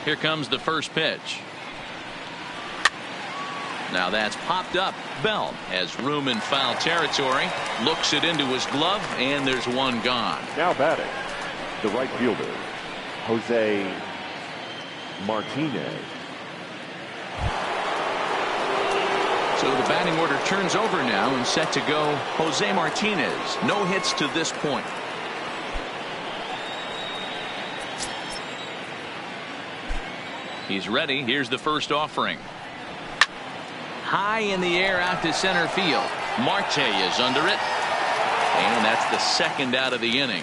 B: Here comes the first pitch. Now that's popped up. Bell has room in foul territory. Looks it into his glove, and there's one gone.
D: Now batting, the right fielder, Jose Martinez.
B: So the batting order turns over now and set to go Jose Martinez. No hits to this point. He's ready. Here's the first offering. High in the air out to center field. Marte is under it. And that's the second out of the inning.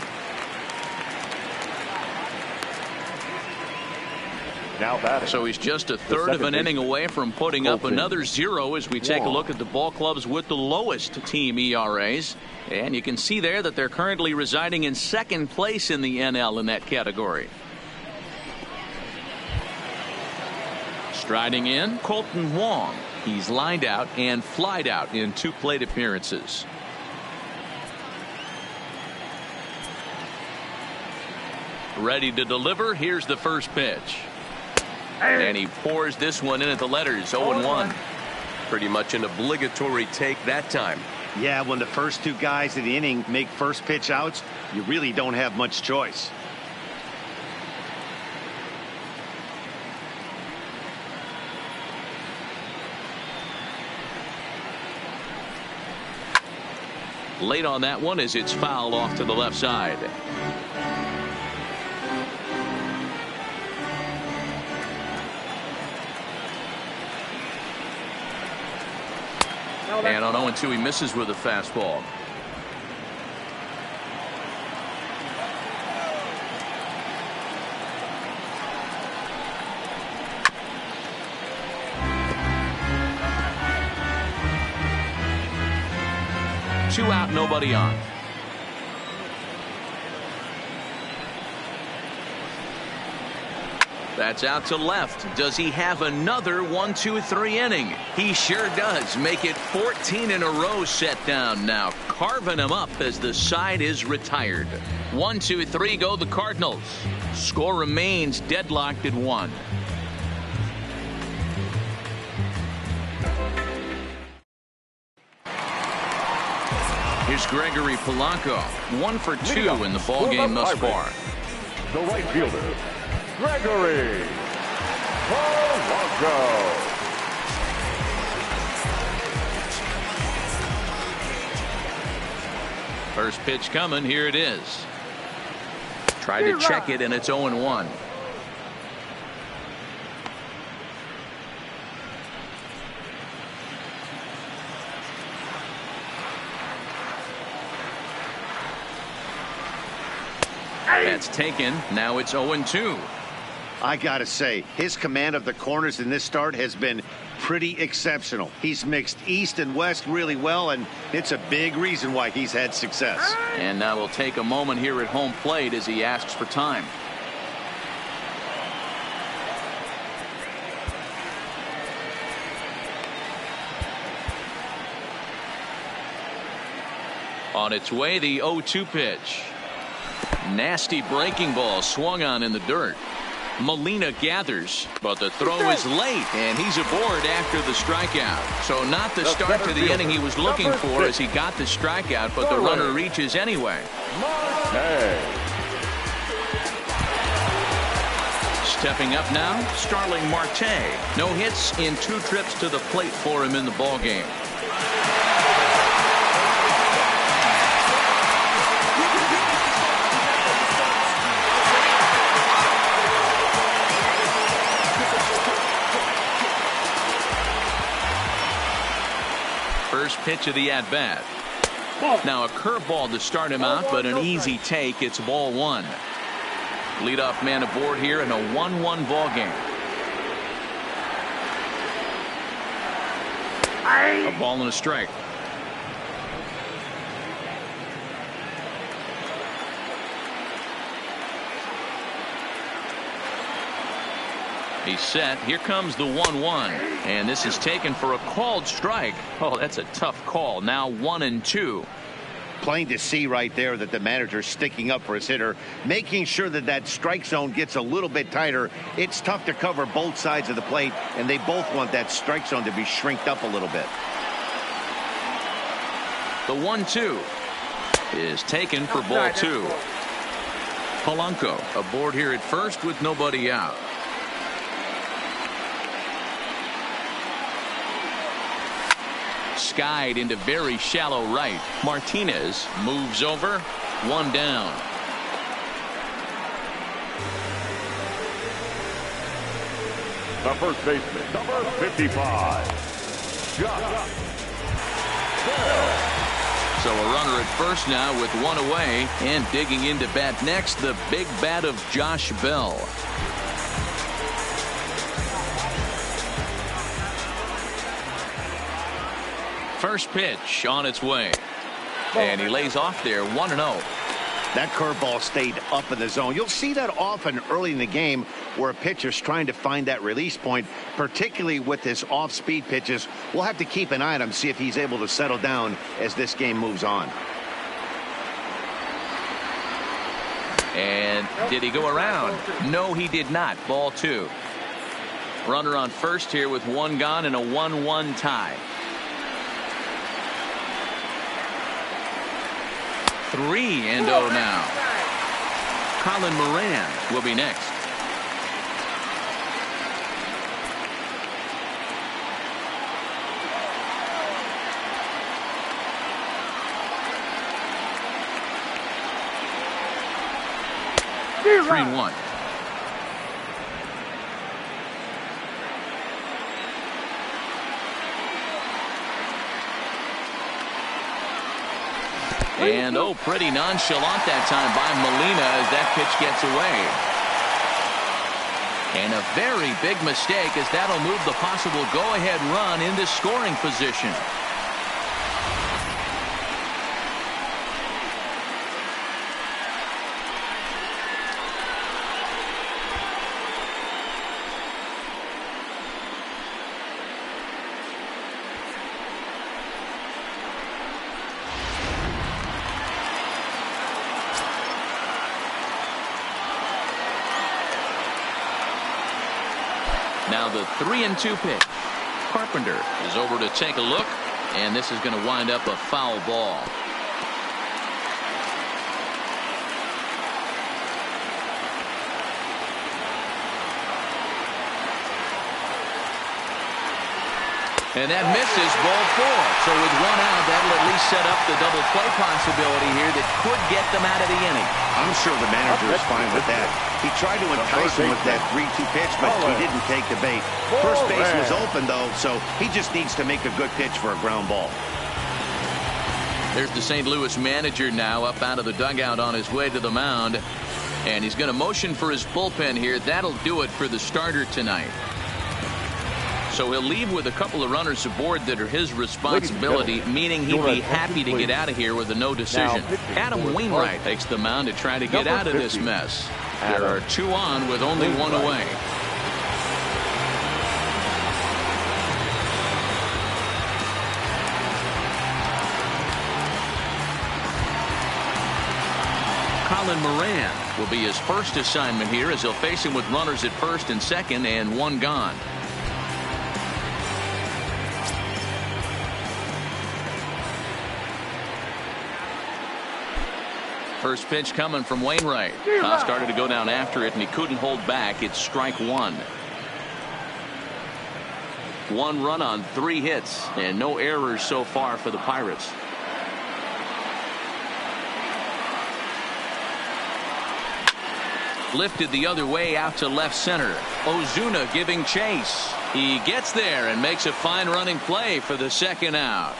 D: Now batting.
B: So he's just a third of an inning away from putting up another 0 as we take a look at the ball clubs with the lowest team ERAs. And you can see there that they're currently residing in second place in the NL in that category. Striding in, Colton Wong. He's lined out and flied out in 2 plate appearances. Ready to deliver. Here's the first pitch. And he pours this one in at the letters. 0-1.
G: Pretty much an obligatory take that time.
C: Yeah, when the first 2 guys in the inning make first pitch outs, you really don't have much choice.
B: Late on that one as it's fouled off to the left side. And on 0-2 he misses with a fastball. Two out, nobody on. That's out to left. Does he have another 1-2-3 inning? He sure does. Make it 14 in a row set down now. Carving him up as the side is retired. 1-2-3 go the Cardinals. Score remains deadlocked at 1. Here's Gregory Polanco. 1 for 2 in the ball game thus far.
D: The right fielder, Gregory Polanco.
B: First pitch coming. Here it is. Try to check it, and it's 0-1. That's taken. Now it's 0-2.
C: I gotta say, his command of the corners in this start has been pretty exceptional. He's mixed east and west really well, and it's a big reason why he's had success.
B: And now we'll take a moment here at home plate as he asks for time. On its way, the 0-2 pitch. Nasty breaking ball swung on in the dirt. Molina gathers, but the throw is late, and he's aboard after the strikeout. So not the start to the inning he was looking for as he got the strikeout, but the runner reaches anyway. Stepping up now, Starling Marte. No hits in 2 trips to the plate for him in the ballgame. First pitch of the at-bat. Now a curveball to start him out, but an easy take. It's ball 1. Leadoff man aboard here in a 1-1 ball game. A ball and a strike. He's set. Here comes the 1-1. And this is taken for a called strike. Oh, that's a tough call. Now 1-2.
C: Plain to see right there that the manager's sticking up for his hitter, making sure that that strike zone gets a little bit tighter. It's tough to cover both sides of the plate, and they both want that strike zone to be shrinked up a little bit.
B: The 1-2 is taken for ball 2. Polanco aboard here at first with nobody out. Skied into very shallow right. Martinez moves over. 1 down.
D: The first baseman, number 55. Josh Bell.
B: So a runner at first now with 1 away, and digging into bat next, the big bat of Josh Bell. First pitch on its way, and he lays off there. 1-0.
C: That curveball stayed up in the zone. You'll see that often early in the game where a pitcher's trying to find that release point, particularly with his off-speed pitches. We'll have to keep an eye on him, see if he's able to settle down as this game moves on.
B: And did he go around? No, he did not. Ball 2. Runner on first here with 1 gone and a 1-1 tie. 3-0 now. Colin Moran will be next. Three and 1. And pretty nonchalant that time by Molina as that pitch gets away. And a very big mistake, as that'll move the possible go-ahead run into scoring position. Now the 3-2 pitch. Carpenter is over to take a look, and this is going to wind up a foul ball. And that misses, ball 4. So with 1 out, that'll at least set up the double play possibility here that could get them out of the inning.
C: I'm sure the manager is fine with that. He tried to entice him with that 3-2 pitch, but he didn't take the bait. First base was open, though, so he just needs to make a good pitch for a ground ball.
B: There's the St. Louis manager now up out of the dugout on his way to the mound. And he's going to motion for his bullpen here. That'll do it for the starter tonight. So he'll leave with a couple of runners aboard that are his responsibility, meaning he'd be happy to get out of here with a no decision. Adam Wainwright takes the mound to try to get out of this mess. There are 2 on with only 1 away. Colin Moran will be his first assignment here as he'll face him with runners at first and second and 1 gone. First pitch coming from Wainwright. Started to go down after it and he couldn't hold back. It's strike 1. 1 run on 3 hits and no errors so far for the Pirates. Lifted the other way out to left center. Ozuna giving chase. He gets there and makes a fine running play for the 2nd out.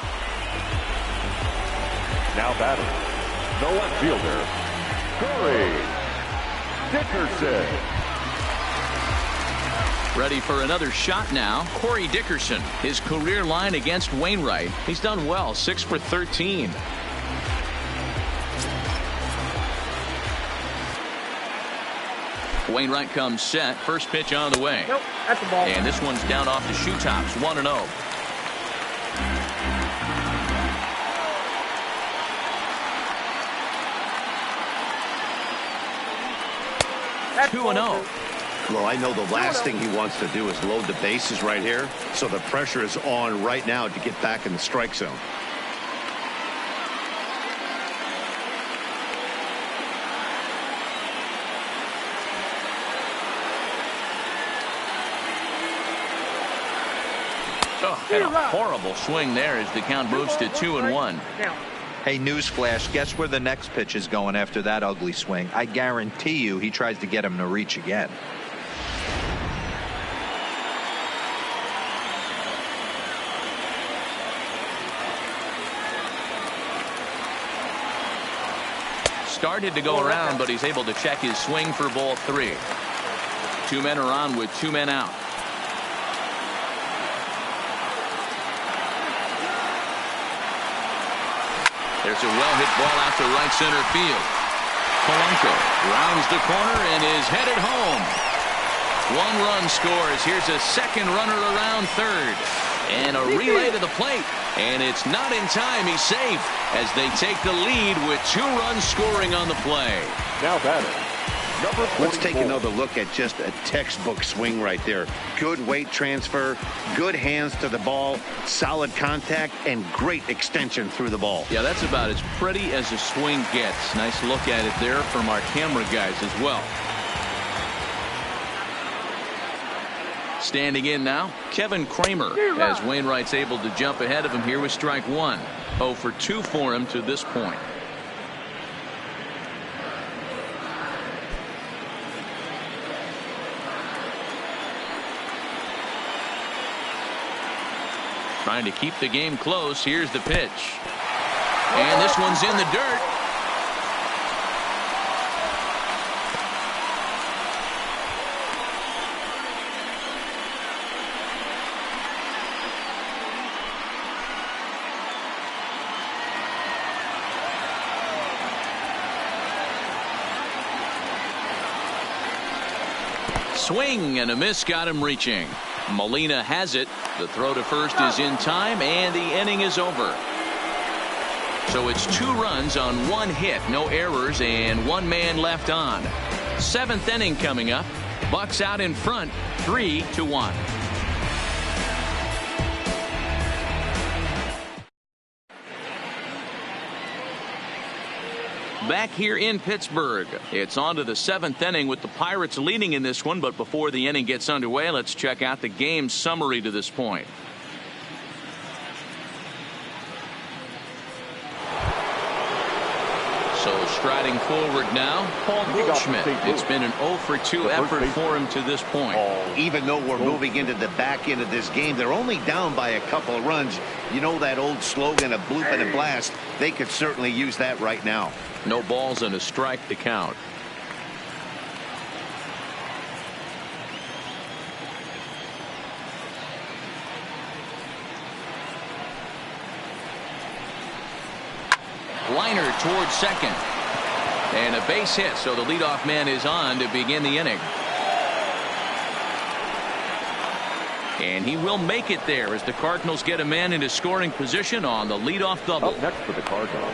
D: Now batting, the left fielder, Corey Dickerson.
B: Ready for another shot now. Corey Dickerson, his career line against Wainwright. He's done well, 6 for 13. Wainwright comes set. First pitch on the way.
I: Nope, that's the ball.
B: And this one's down off the shoe tops. 1-0. 2-0.
C: Well, I know the last thing he wants to do is load the bases right here. So the pressure is on right now to get back in the strike zone.
B: Had a horrible swing there as the count moves to 2-1.
F: Hey, newsflash, guess where the next pitch is going after that ugly swing? I guarantee you he tries to get him to reach again.
B: Started to go around, but he's able to check his swing for ball 3. 2 men are on with 2 men out. There's a well-hit ball out to right center field. Polanco rounds the corner and is headed home. 1 run scores. Here's a 2nd runner around 3rd. And a relay to the plate. And it's not in time. He's safe as they take the lead with 2 runs scoring on the play.
D: Now batting, number 44.
C: Let's take another look at just a textbook swing right there. Good weight transfer, good hands to the ball, solid contact, and great extension through the ball.
B: Yeah, that's about as pretty as a swing gets. Nice look at it there from our camera guys as well. Standing in now, Kevin Kramer, as Wainwright's able to jump ahead of him here with strike 1. 0 for 2 for him to this point. Trying to keep the game close. Here's the pitch. And this one's in the dirt. Swing and a miss got him reaching. Molina has it. The throw to first is in time and the inning is over. So it's 2 runs on 1 hit, no errors, and 1 man left on. 7th inning coming up. Bucks out in front, 3-1. Back here in Pittsburgh, it's on to the 7th inning with the Pirates leading in this one. But before the inning gets underway, let's check out the game summary to this point. So striding forward now, Paul Goldschmidt. It's been an 0 for 2 effort for him to this point.
C: Even though we're moving into the back end of this game, they're only down by a couple of runs. You know that old slogan, a bloop and a blast. They could certainly use that right now.
B: No balls and a strike to count. liner towards second. And a base hit, so the leadoff man is on to begin the inning. And he will make it there as the Cardinals get a man into scoring position on the leadoff double.
D: Up next for the Cardinals.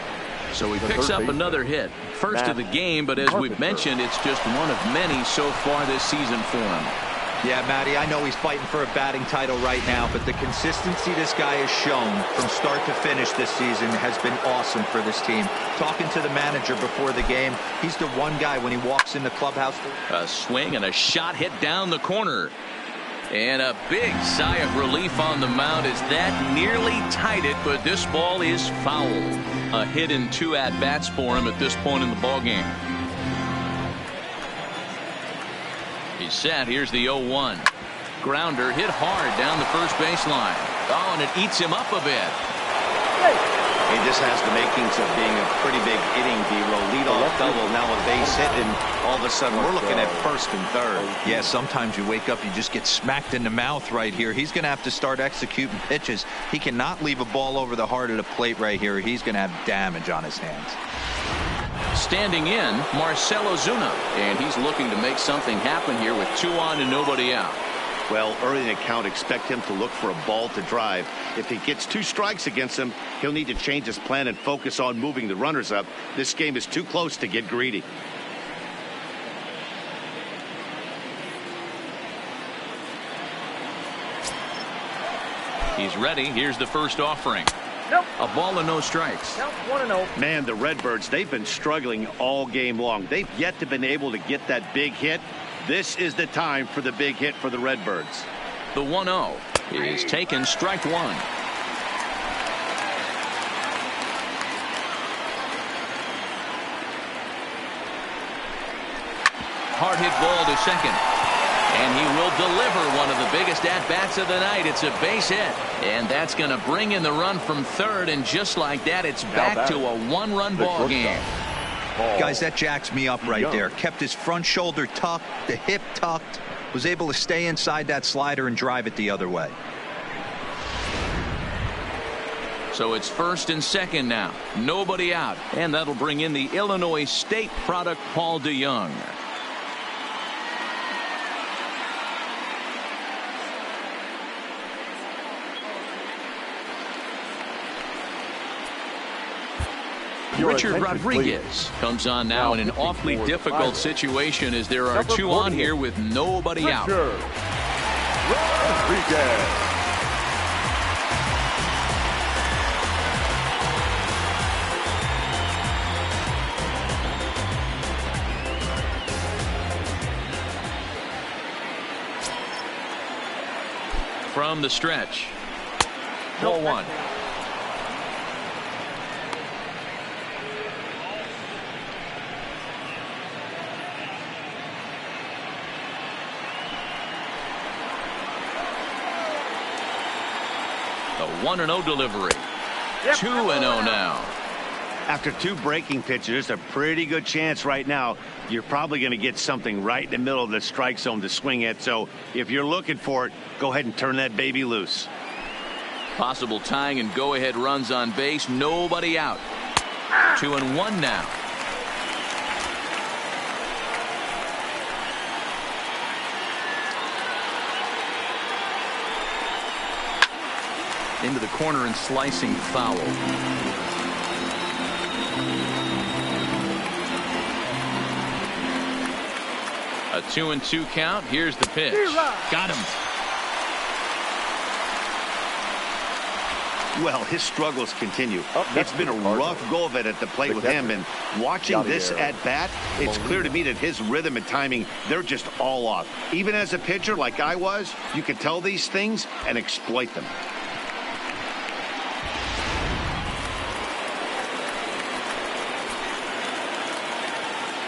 B: So he picks up another hit. First of the game, but as we've mentioned, it's just one of many so far this season for him.
F: Yeah, Matty, I know he's fighting for a batting title right now, but the consistency this guy has shown from start to finish this season has been awesome for this team. Talking to the manager before the game, he's the one guy when he walks in the clubhouse.
B: A swing and a shot hit down the corner. And a big sigh of relief on the mound as that nearly tied it, but this ball is foul. A hit and 2 at-bats for him at this point in the ballgame. He's set. Here's the 0-1. Grounder hit hard down the first baseline. Oh, and it eats him up a bit.
C: He just has the makings of being a pretty big inning, D-Roll. Leadoff double, now a base hit, and all of a sudden we're looking at first and third.
F: Yeah, sometimes you wake up, you just get smacked in the mouth right here. He's going to have to start executing pitches. He cannot leave a ball over the heart of the plate right here. He's going to have damage on his hands.
B: Standing in, Marcell Ozuna, and he's looking to make something happen here with 2 on and nobody out.
C: Well, early in the count, expect him to look for a ball to drive. If he gets 2 strikes against him, he'll need to change his plan and focus on moving the runners up. This game is too close to get greedy.
B: He's ready. Here's the first offering.
I: Nope.
B: A ball and no strikes.
I: Nope. 1-0.
C: Man, the Redbirds, they've been struggling all game long. They've yet to been able to get that big hit. This is the time for the big hit for the Redbirds.
B: The 1-0 is taken, strike 1. Hard hit ball to second. And he will deliver one of the biggest at-bats of the night. It's a base hit. And that's going to bring in the run from third. And just like that, it's back to a 1-run ball game.
F: Guys, that jacks me up right there. Kept his front shoulder tucked, the hip tucked, was able to stay inside that slider and drive it the other way.
B: So it's first and second now. Nobody out. And that'll bring in the Illinois State product, Paul DeYoung. Richard Rodriguez comes on now in an awfully difficult situation as there are 2 on here with nobody out.
D: Rodriguez.
B: From the stretch. 0-1. A 1-0 delivery. 2-0 now.
C: After 2 breaking pitches, there's a pretty good chance right now you're probably going to get something right in the middle of the strike zone to swing at. So if you're looking for it, go ahead and turn that baby loose.
B: Possible tying and go-ahead runs on base. Nobody out. 2-1 now. Into the corner and slicing foul. A 2-2 count. Here's the pitch. Got him.
C: Well, his struggles continue. It's been a rough go of it at the plate with him, and watching this at bat, it's clear to me that his rhythm and timing, they're just all off. Even as a pitcher like I was, you can tell these things and exploit them.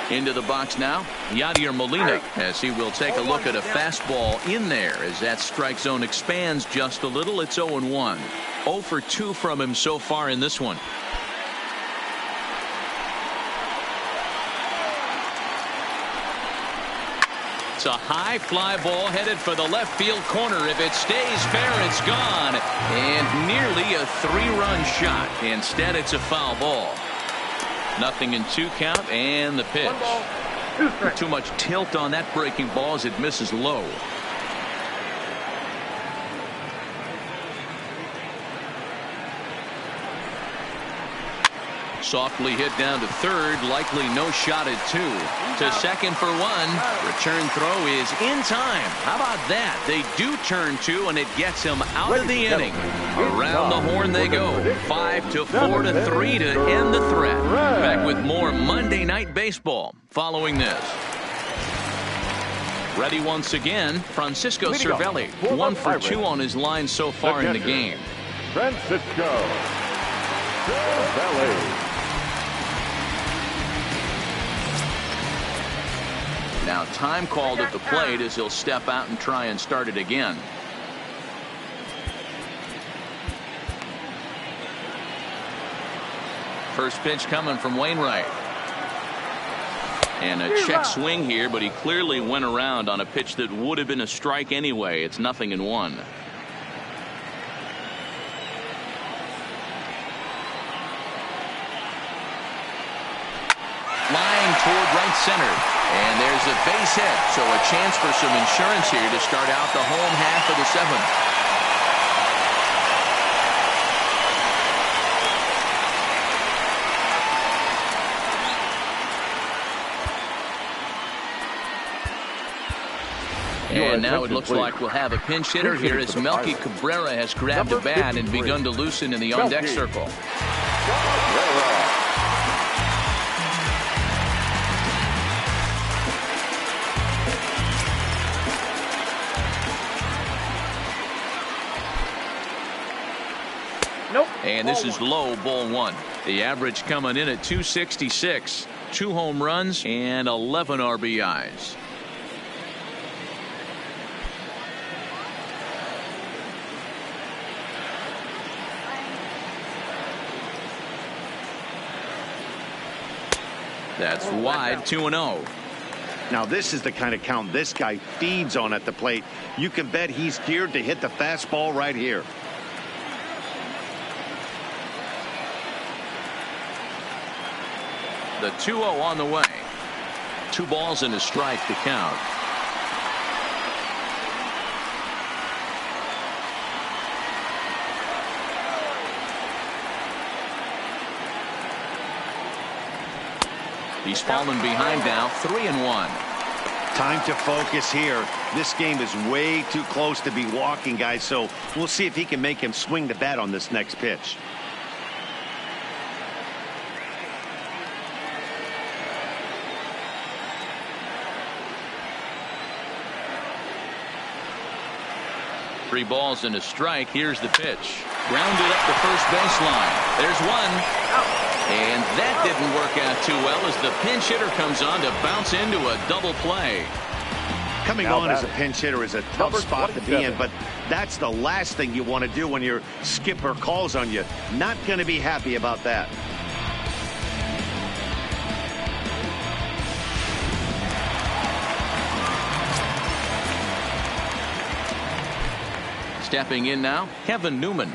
B: Into the box now, Yadier Molina, as he will take a look at a fastball in there as that strike zone expands just a little. It's 0-1. 0 for 2 from him so far in this one. It's a high fly ball headed for the left field corner. If it stays fair, it's gone. And nearly a 3-run shot. Instead, it's a foul ball. 0-2 count, and the pitch. Too much tilt on that breaking ball as it misses low. Softly hit down to third, likely no shot at 2. To second for 1. Return throw is in time. How about that? They do turn 2, and it gets him out of the inning. Around the horn they go. 5-4 to 3 to end the threat. Back with more Monday Night Baseball following this. Ready once again, Francisco Cervelli. 1 for 2 on his line so far in the game.
D: Francisco Cervelli.
B: Now time called at the plate as he'll step out and try and start it again. First pitch coming from Wainwright. And a check swing here, but he clearly went around on a pitch that would have been a strike anyway. It's 0-1. Line toward right center. And there's a base hit, so a chance for some insurance here to start out the home half of the 7th. And now it looks like we'll have a pinch hitter here as Melky Cabrera has grabbed a bat and begun to loosen in the on-deck circle. And this is low, ball 1. The average coming in at 266. 2 home runs and 11 RBIs. That's wide, 2-0.
C: Now this is the kind of count this guy feeds on at the plate. You can bet he's geared to hit the fastball right here.
B: The 2-0 on the way. 2 balls and a strike to count. He's fallen behind now, 3-1.
C: Time to focus here. This game is way too close to be walking, guys, so we'll see if he can make him swing the bat on this next pitch.
B: Three balls and a strike. Here's the pitch. Grounded up the first baseline. There's one. And that didn't work out too well as the pinch hitter comes on to bounce into a double play.
C: Coming on as a pinch hitter is a tough spot to be in, but that's the last thing you want to do when your skipper calls on you. Not going to be happy about that.
B: Stepping in now, Kevin Newman.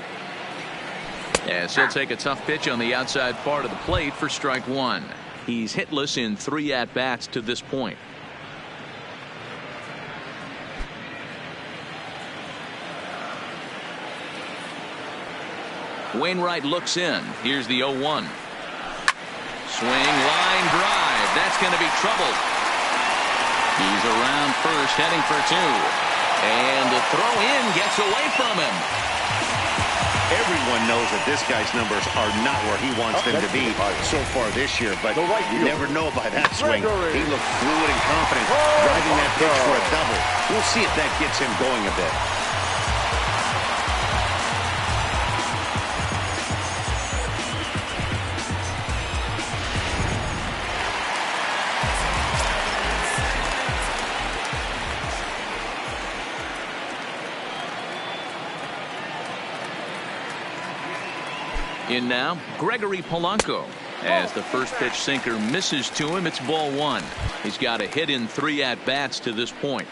B: As he'll take a tough pitch on the outside part of the plate for strike 1. He's hitless in 3 at-bats to this point. Wainwright looks in. Here's the 0-1. Swing, line drive. That's going to be trouble. He's around first, heading for 2. And the throw in gets away from him.
C: Everyone knows that this guy's numbers are not where he wants them to be so far this year, but you never know by that swing. He looked fluid and confident, driving that pitch for a double. We'll see if that gets him going a bit.
B: In now, Gregory Polanco. As the first pitch sinker misses to him, it's ball 1. He's got a hit in 3 at-bats to this point.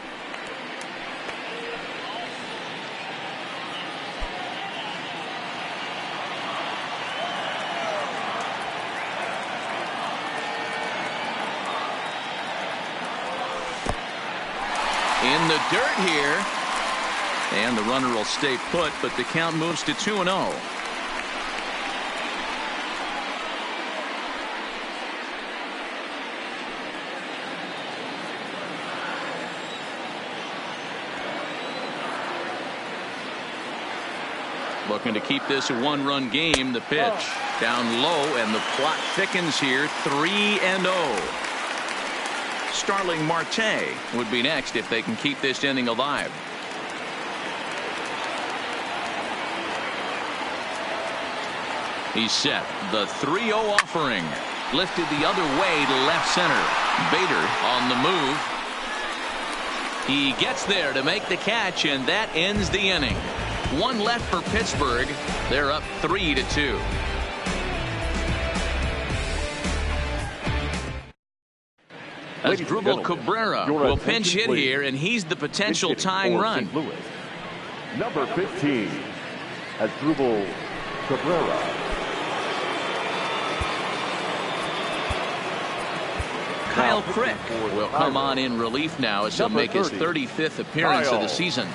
B: in the dirt here. And the runner will stay put, but the count moves to 2-0. Looking to keep this a one-run game. The pitch down low, and the plot thickens here. 3-0. Starling Marte would be next if they can keep this inning alive. He's set. The 3-0 offering. Lifted the other way to left center. Bader on the move. He gets there to make the catch, and that ends the inning. One left for Pittsburgh. They're up 3-2. Asdrubal Cabrera will pinch hit here, and he's the potential tying run.
D: Number 15, Asdrubal Cabrera.
B: Kyle Crick will come on in relief now as he'll make his 35th appearance of the season.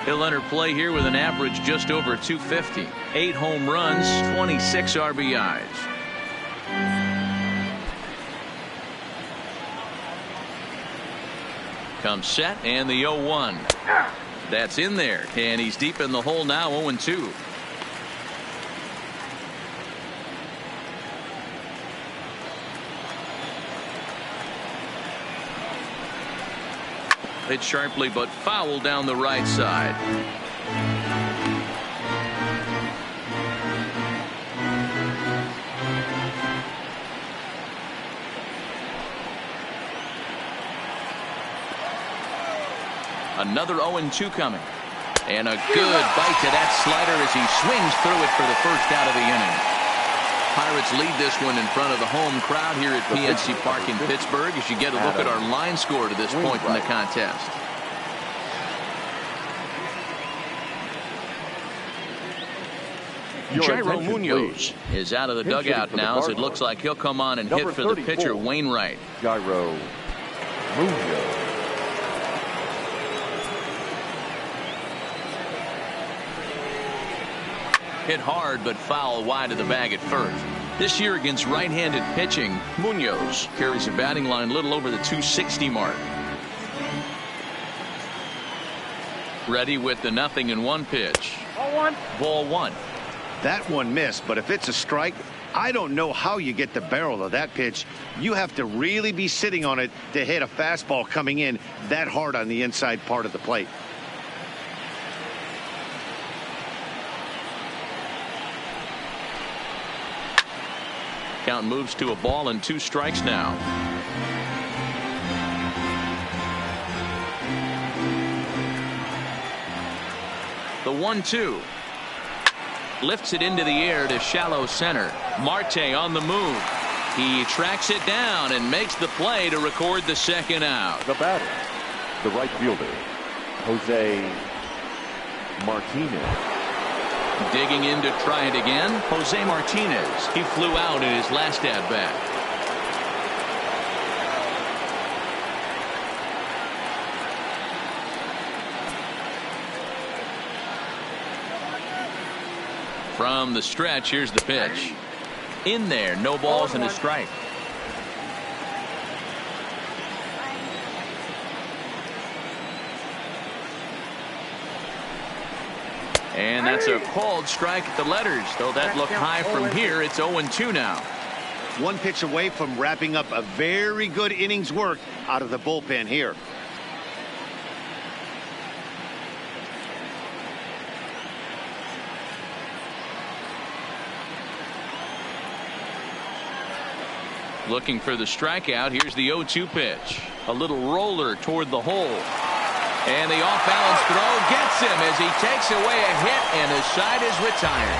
B: He'll enter play here with an average just over 250. 8 home runs, 26 RBIs. Comes set, and the 0-1. That's in there, and he's deep in the hole now, 0-2. Hit sharply but foul down the right side. Another 0-2 coming. And a good bite to that slider as he swings through it for the first out of the inning. Pirates lead this one in front of the home crowd here at PNC Park in Pittsburgh as you get a look at our line score to this point in the contest. Jairo Munoz is out of the dugout now as it looks like he'll come on and hit for the pitcher Wainwright.
D: Jairo Munoz.
B: Hit hard but foul wide of the bag at first. This year against right-handed pitching, Munoz carries a batting line a little over the 260 mark. Ready with the 0-1 pitch. Ball one.
C: That one missed, but if it's a strike, I don't know how you get the barrel of that pitch. You have to really be sitting on it to hit a fastball coming in that hard on the inside part of the plate.
B: Count moves to a ball and 2 strikes now. The 1-2. Lifts it into the air to shallow center. Marte on the move. He tracks it down and makes the play to record the second out.
D: The batter, the right fielder, Jose Martinez.
B: Digging in to try it again, Jose Martinez. He flew out in his last at-bat. From the stretch, here's the pitch. In there, no balls and a strike. And that's a called strike at the letters, though that looked high from here. It's 0-2 now.
C: One pitch away from wrapping up a very good innings work out of the bullpen here.
B: Looking for the strikeout. Here's the 0-2 pitch. A little roller toward the hole. And the off-balance throw gets him as he takes away a hit, and his side is retired.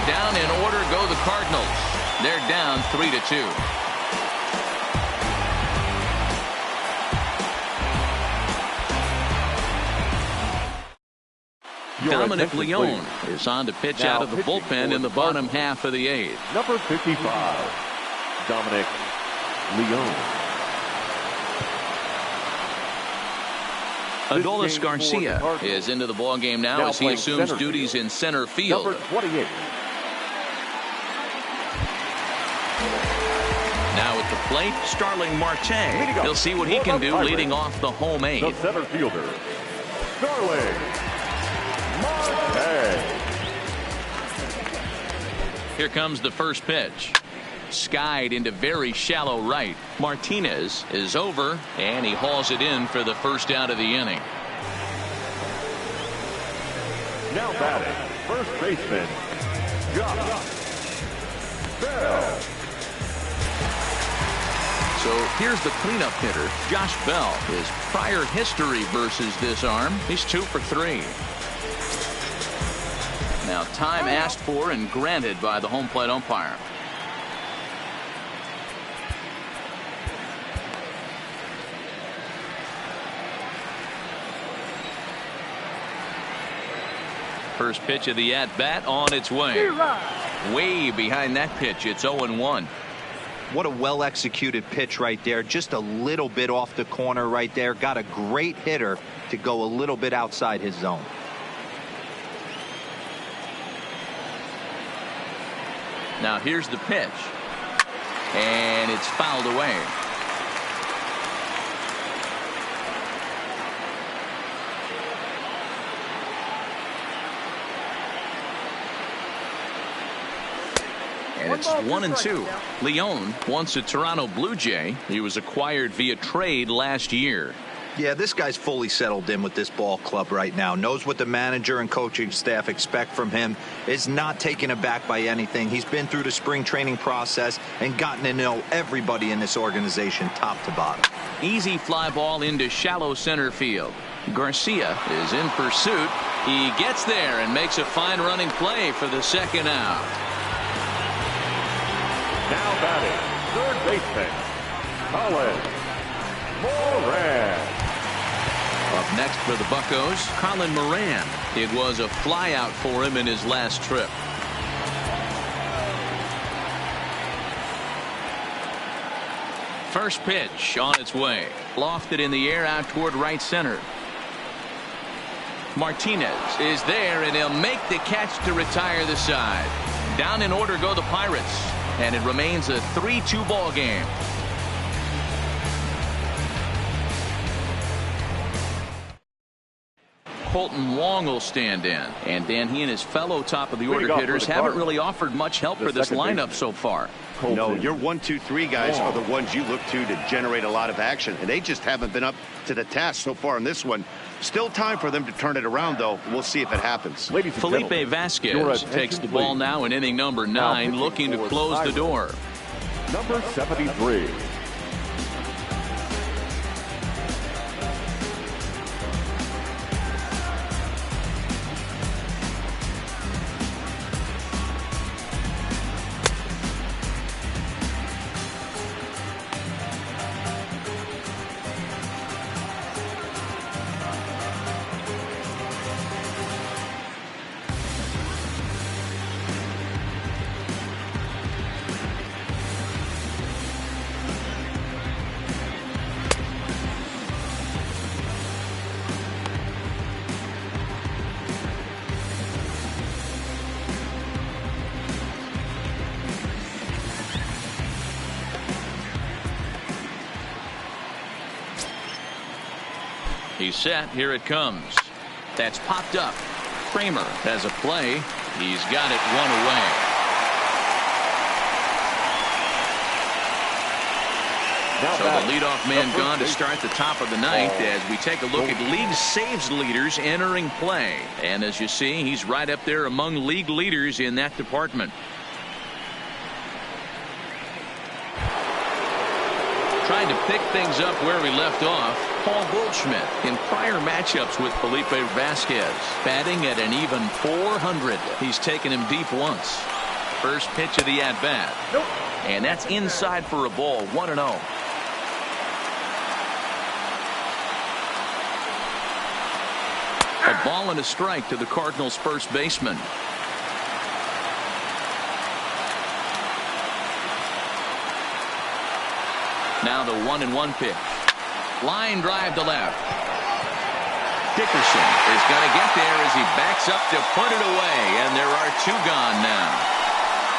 B: Down in order go the Cardinals. They're down 3-2. Dominic Leone is on to pitch out of the bullpen in the bottom half of the 8th.
D: Number 55, Dominic Leone.
B: Adolis Garcia is into the ballgame now as he assumes duties in center field.
D: Number 28.
B: Now at the plate, Starling Marte. He'll see what he can do leading off the home 8.
D: The center fielder, Starling Marte.
B: Here comes the first pitch. Skied into very shallow right. Martinez is over, and he hauls it in for the first out of the inning.
D: Now batting, first baseman, Josh Bell.
B: So here's the cleanup hitter, Josh Bell. His prior history versus this arm, he's 2 for 3. Now time asked for and granted by the home plate umpire. First pitch of the at-bat on its way. Way behind that pitch. It's 0-1.
F: What a well-executed pitch right there. Just a little bit off the corner right there. Got a great hitter to go a little bit outside his zone.
B: Now here's the pitch. And it's fouled away. And it's 1-2. Leone, once a Toronto Blue Jay, he was acquired via trade last year.
F: Yeah, this guy's fully settled in with this ball club right now. Knows what the manager and coaching staff expect from him. Is not taken aback by anything. He's been through the spring training process and gotten to know everybody in this organization top to bottom.
B: Easy fly ball into shallow center field. Garcia is in pursuit. He gets there and makes a fine running play for the second out.
D: Now batting, third baseman, Colin Moran.
B: Up next for the Buccos, Colin Moran. It was a flyout for him in his last trip. First pitch on its way. Lofted in the air out toward right center. Martinez is there, and he'll make the catch to retire the side. Down in order go the Pirates, and it remains a 3-2 ball game. Colton Wong will stand in, and Dan, he and his fellow top of the order hitters haven't really offered much help for this lineup so far.
C: No, your 1, 2, 3 guys are the ones you look to generate a lot of action, and they just haven't been up to the task so far in this one. Still time for them to turn it around, though. We'll see if it happens.
B: Felipe Vasquez takes the ball now in inning number 9, looking to close the door.
D: Number 73.
B: He's set. Here it comes. That's popped up. Kramer has a play. He's got it one away. So the leadoff man gone to start the top of the ninth as we take a look at league saves leaders entering play. And as you see, he's right up there among league leaders in that department. Trying to pick things up where we left off, Paul Goldschmidt in prior matchups with Felipe Vasquez, batting at an even .400. He's taken him deep once. First pitch of the at-bat. And that's inside for a ball, 1-0. A ball and a strike to the Cardinals first baseman. Now the 1-1 pitch. Line drive to left. Dickerson is going to get there as he backs up to put it away, and there are two gone now.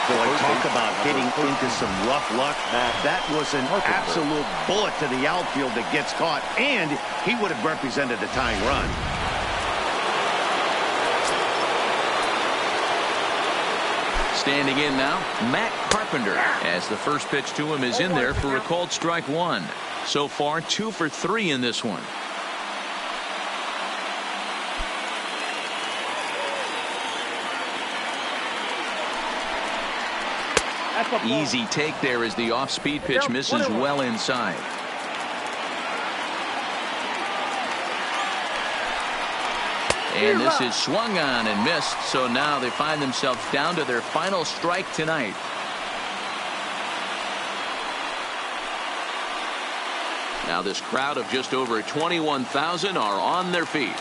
C: Boy, talk about getting into some rough luck. That was an absolute bullet to the outfield that gets caught, and he would have represented the tying run.
B: Standing in now, Matt Carpenter, as the first pitch to him is in there for a called strike one. So far, 2 for 3 in this one. Easy take there as the off-speed pitch misses well inside. And this is swung on and missed, so now they find themselves down to their final strike tonight. Now this crowd of just over 21,000 are on their feet.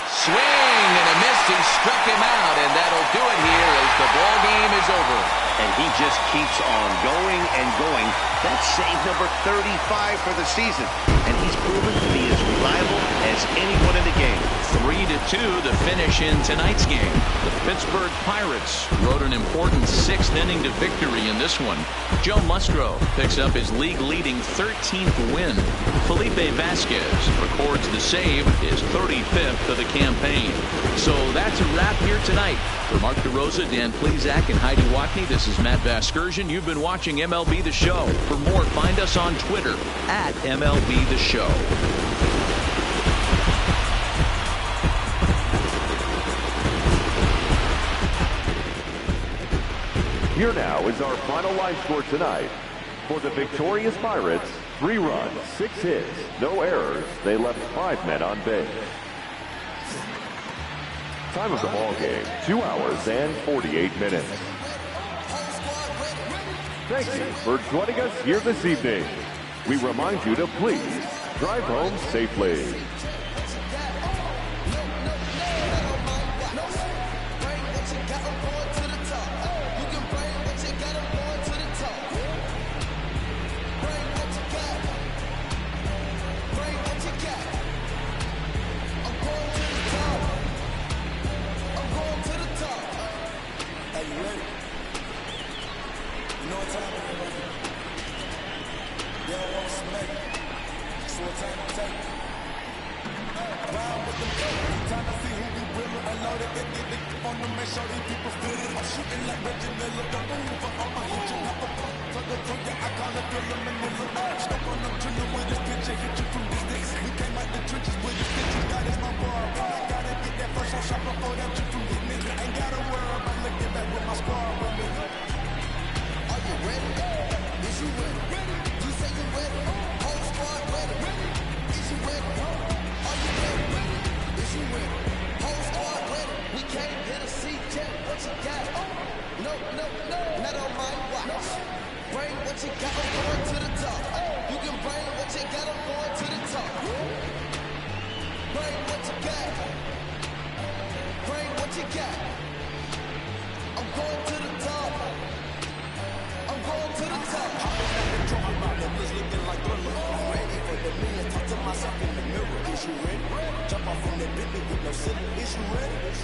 B: Swing and a miss. He struck him out, and that'll do it here as the ball game is over.
C: And he just keeps on going and going. That's save number 35 for the season, and he's proven to be as reliable as anyone in the game.
B: 3-2 the finish in tonight's game. The Pittsburgh Pirates rode an important 6th inning to victory in this one. Joe Musgrove picks up his league-leading 13th win. Felipe Vasquez records the save, his 35th of the campaign. So that's a wrap here tonight. For Mark DeRosa, Dan Plesac, and Heidi Watney, this is Matt Vasgersian. You've been watching MLB The Show. For more, find us on Twitter at MLB The Show.
D: Here now is our final line score tonight. For the victorious Pirates, 3 runs, 6 hits, no errors. They left 5 men on base. Time of the ball game, 2 hours and 48 minutes. Thank you for joining us here this evening. We remind you to please drive home safely.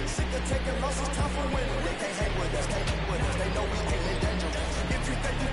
A: Sick of taking losses, time for winning. They can't hang with us, can't be with us. They know we ain't in danger. If you think you